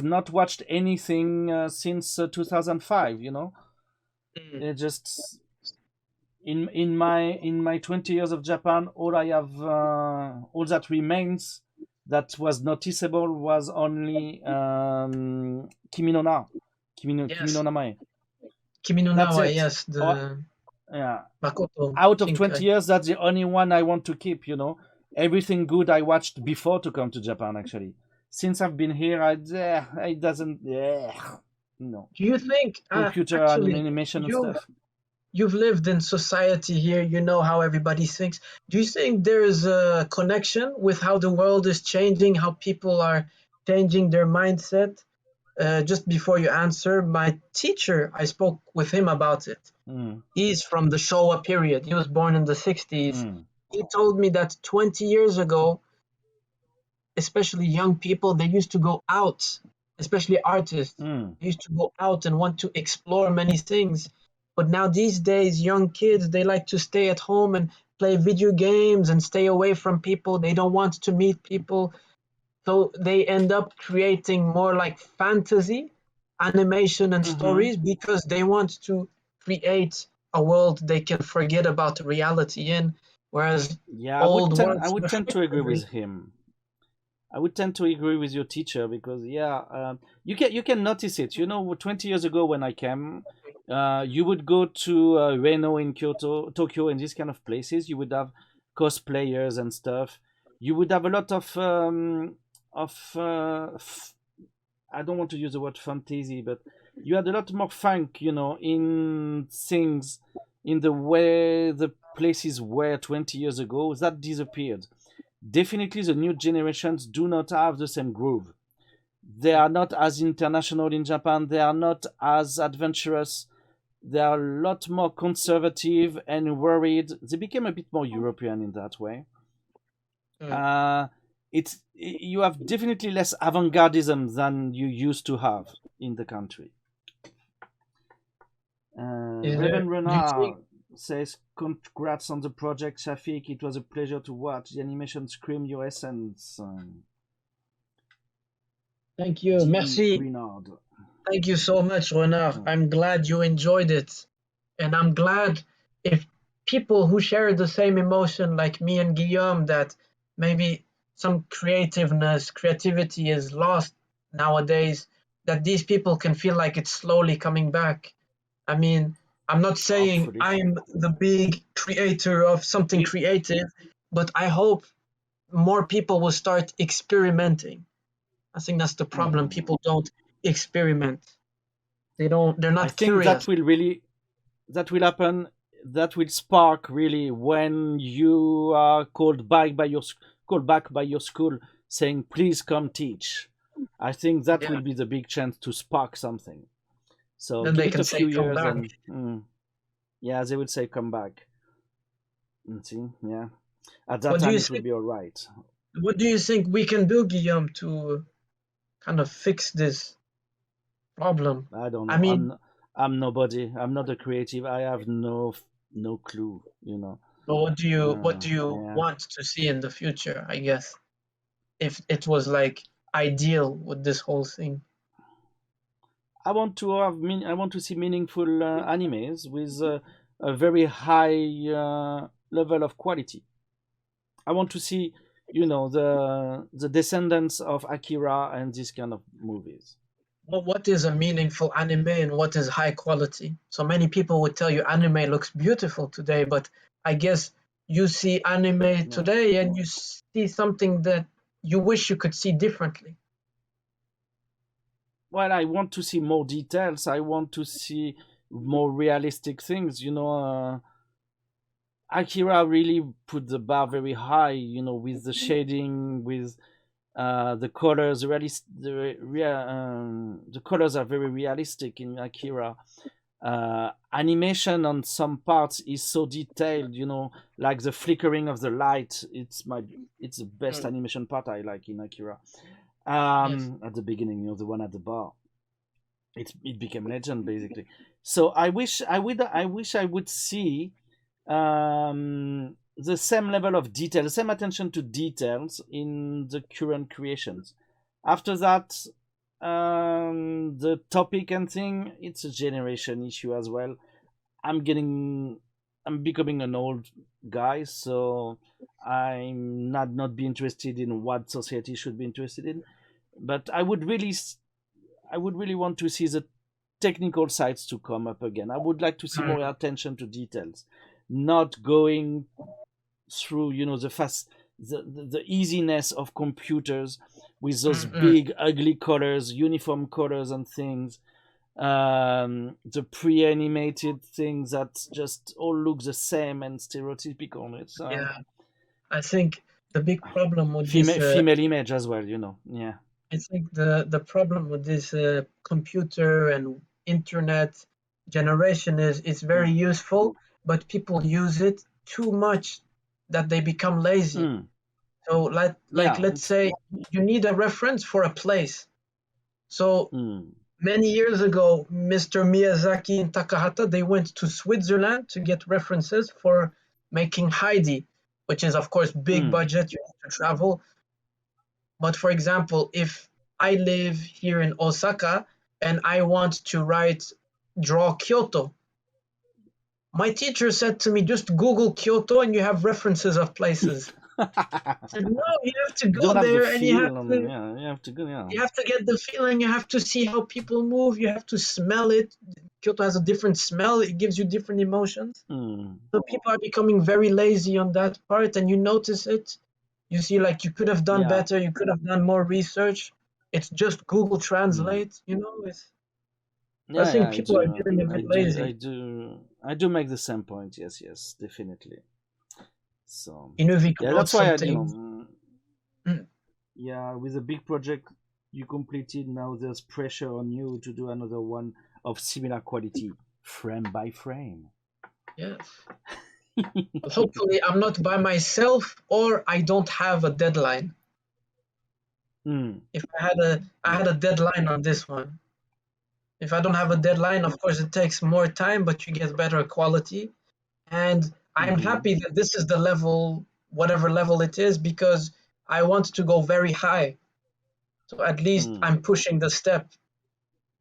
not watched anything since 2005. You know, it just in my 20 years of Japan, all that remains that was noticeable was only Kimi no Na, Kimi no Namae. Kimi no Na, yes. Yeah. Makoto, out of 20 years, that's the only one I want to keep, you know. Everything good I watched before to come to Japan, actually. Since I've been here, it doesn't, no. Do you think... computer animation and stuff. You've lived in society here, you know how everybody thinks. Do you think there is a connection with how the world is changing, how people are changing their mindset? Just before you answer, my teacher, I spoke with him about it. He's from the Showa period. He was born in the 60s. He told me that 20 years ago, especially young people, they used to go out, especially artists. They used to go out and want to explore many things. But now these days, young kids, they like to stay at home and play video games and stay away from people. They don't want to meet people. So they end up creating more like fantasy, animation and stories, because they want to create a world they can forget about reality in. Whereas I would tend to agree with him. I would tend to agree with your teacher because you can notice it. You know, 20 years ago when I came, you would go to Ueno in Tokyo, and these kind of places. You would have cosplayers and stuff. You would have a lot of I don't want to use the word fantasy, but you had a lot more funk, you know, in things, in the way the places were 20 years ago. That disappeared. Definitely the new generations do not have the same groove. They are not as international in Japan. They are not as adventurous. They are a lot more conservative and worried. They became a bit more European in that way. You have definitely less avant-gardism than you used to have in the country. Raven Renard says, congrats on the project, CHAFIK. It was a pleasure to watch. The animation screamed your essence. Thank you. Merci. Renard. Thank you so much, Renard. I'm glad you enjoyed it. And I'm glad if people who share the same emotion like me and Guillaume, that maybe some creativity is lost nowadays, that these people can feel like it's slowly coming back. I mean, I'm not saying I'm the big creator of something creative, but I hope more people will start experimenting. I think that's the problem. People don't experiment. They're not curious. That will happen. That will spark really when you are called back by your school saying, please come teach. I think that will be the big chance to spark something. So Then give they it can a say, few "Come years back." and yeah, they would say come back. See, yeah. At that What do time, you it would think? be all right. What do you think we can do, Guillaume, to kind of fix this problem? I don't I know. mean, I'm nobody. I'm not a creative. I have no clue. You know. what do you Yeah. want to see in the future? I guess if it was like ideal with this whole thing. I want to I want to see meaningful animes with a very high level of quality. I want to see, you know, the descendants of Akira and this kind of movies. Well, what is a meaningful anime and what is high quality? So many people would tell you anime looks beautiful today, but I guess you see anime Yeah. today and you see something that you wish you could see differently. Well, I want to see more details. I want to see more realistic things. You know, Akira really put the bar very high. You know, with the shading, with the colors. The colors are very realistic in Akira. Animation on some parts is so detailed. You know, like the flickering of the light. It's the best animation part I like in Akira. Yes. At the beginning, you know, the one at the bar. It became legend basically. So I wish I would see the same level of detail, the same attention to details in the current creations. After that, the topic and thing, it's a generation issue as well. I'm becoming an old guy, so I'm not be interested in what society should be interested in. But I would really want to see the technical sides to come up again. I would like to see more attention to details, not going through, you know, the easiness of computers with those big ugly colors, uniform colors and things. The pre-animated things that just all look the same and stereotypical. It's Yeah, I think the big problem with female image as well, you know. Yeah. I think the problem with this computer and internet generation is it's very useful, but people use it too much that they become lazy. So like let's say you need a reference for a place. So many years ago, Mr. Miyazaki and Takahata, they went to Switzerland to get references for making Heidi, which is of course big budget, you need to travel. But for example, if I live here in Osaka and I want to draw Kyoto, my teacher said to me, just Google Kyoto and you have references of places. I said, no, you have to go there and you have to get the feeling, you have to see how people move, you have to smell it. Kyoto has a different smell, it gives you different emotions. So people are becoming very lazy on that part and you notice it. You see, like, you could have done better, you could have done more research. It's just Google Translate, you know. I think people are getting a bit lazy. I do make the same point. Yes, definitely. So that's why yeah, with a big project you completed, now there's pressure on you to do another one of similar quality, frame by frame. Yes. Hopefully I'm not by myself or I don't have a deadline. If I had a deadline on this one. If I don't have a deadline, of course it takes more time, but you get better quality. And I'm happy that this is the level, whatever level it is, because I want to go very high. So at least I'm pushing the step.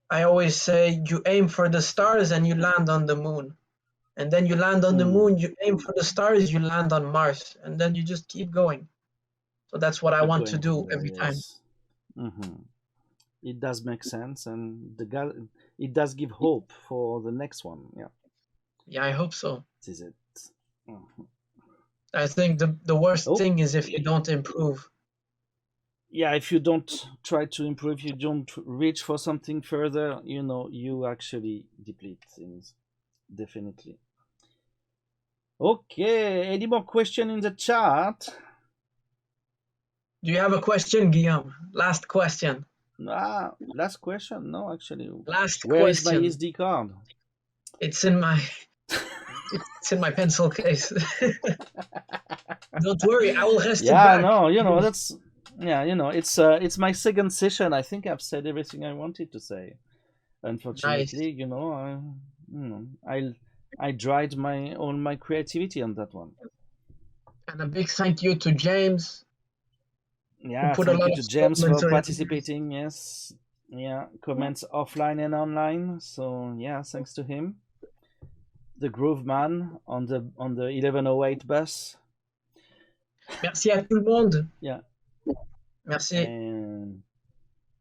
I always say you aim for the stars and you land on the moon. And then you land on the moon, you aim for the stars, you land on Mars. And then you just keep going. So that's what I want to do every time. It does make sense, and it does give hope for the next one. Yeah, I hope so. This is it. I think the worst thing is if you don't improve. Yeah, if you don't try to improve, you don't reach for something further, you know, you actually deplete things. Definitely. Okay, any more question in the chat? Do you have a question, Guillaume? Last question. Last question. No, actually. Last Where is my question. SD card? It's in my pencil case. Don't worry, I will rest it back. No, that's it's my second session. I think I've said everything I wanted to say. Unfortunately, I dried all my creativity on that one. And a big thank you to James. Yeah, thank you to James for participating. Yes, yeah, comments offline and online. So yeah, thanks to him. The Groove Man on the 1108 bus. Merci à tout le monde. Yeah. Merci.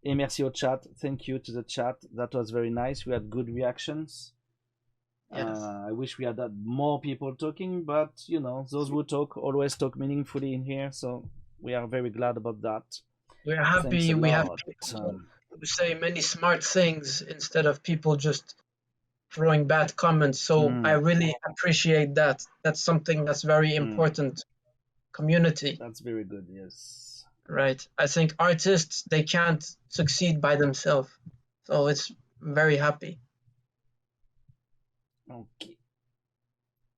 Et merci au chat. Thank you to the chat. That was very nice. We had good reactions. Yes. I wish we had more people talking, but those who talk always talk meaningfully in here. So we are very glad about that. We're happy we have people who say many smart things instead of people just throwing bad comments. So I really appreciate that. That's something that's very important. Community. That's very good, yes. Right. I think artists, they can't succeed by themselves. So it's very happy. Okay.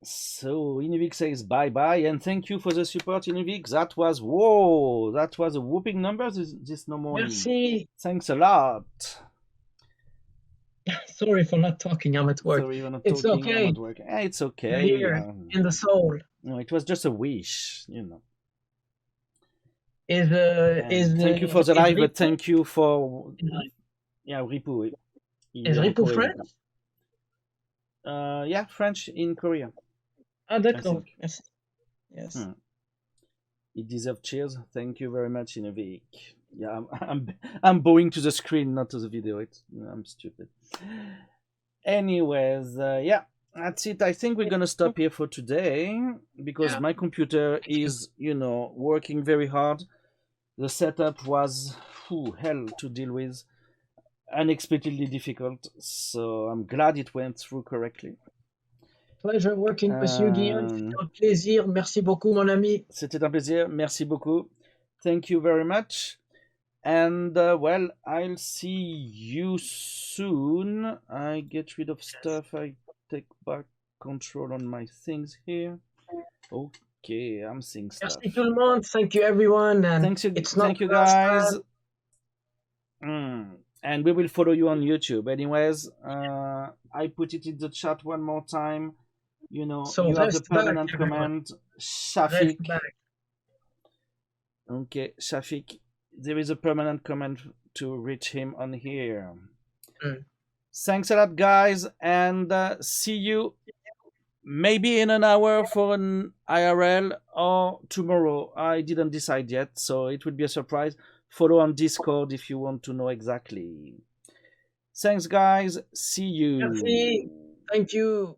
So Inuvik says bye-bye and thank you for the support, Inuvik. That was a whooping number this morning. Merci. Thanks a lot. Sorry for not talking, I'm at work. Sorry for not it's talking, okay. I'm at work. It's okay. You're here in the soul. No, it was just a wish, Thank you for the live, but thank you for Ripu. Is Ripu French? Yeah, French in Korea. Ah, d'accord. Yes. He deserves cheers. Thank you very much, Inuvik. Yeah, I'm bowing to the screen, not to the video. I'm stupid. Anyways, yeah, that's it. I think we're gonna stop here for today because my computer is, working very hard. The setup was hell to deal with, unexpectedly difficult. So I'm glad it went through correctly. Pleasure working with you, Guillaume. C'était un plaisir. Merci beaucoup, mon ami. C'était un plaisir. Merci beaucoup. Thank you very much. And well, I'll see you soon. I get rid of stuff. I take back control on my things here. Okay, I'm seeing stuff. Merci tout le monde. Thank you, everyone. And thank you, guys. And we will follow you on YouTube. Anyways, I put it in the chat one more time. So you have the permanent comment, CHAFIK. Okay, CHAFIK. There is a permanent comment to reach him on here. Thanks a lot, guys, and see you maybe in an hour for an IRL or tomorrow. I didn't decide yet, so it would be a surprise. Follow on Discord if you want to know exactly. Thanks, guys. See you. Merci. Thank you.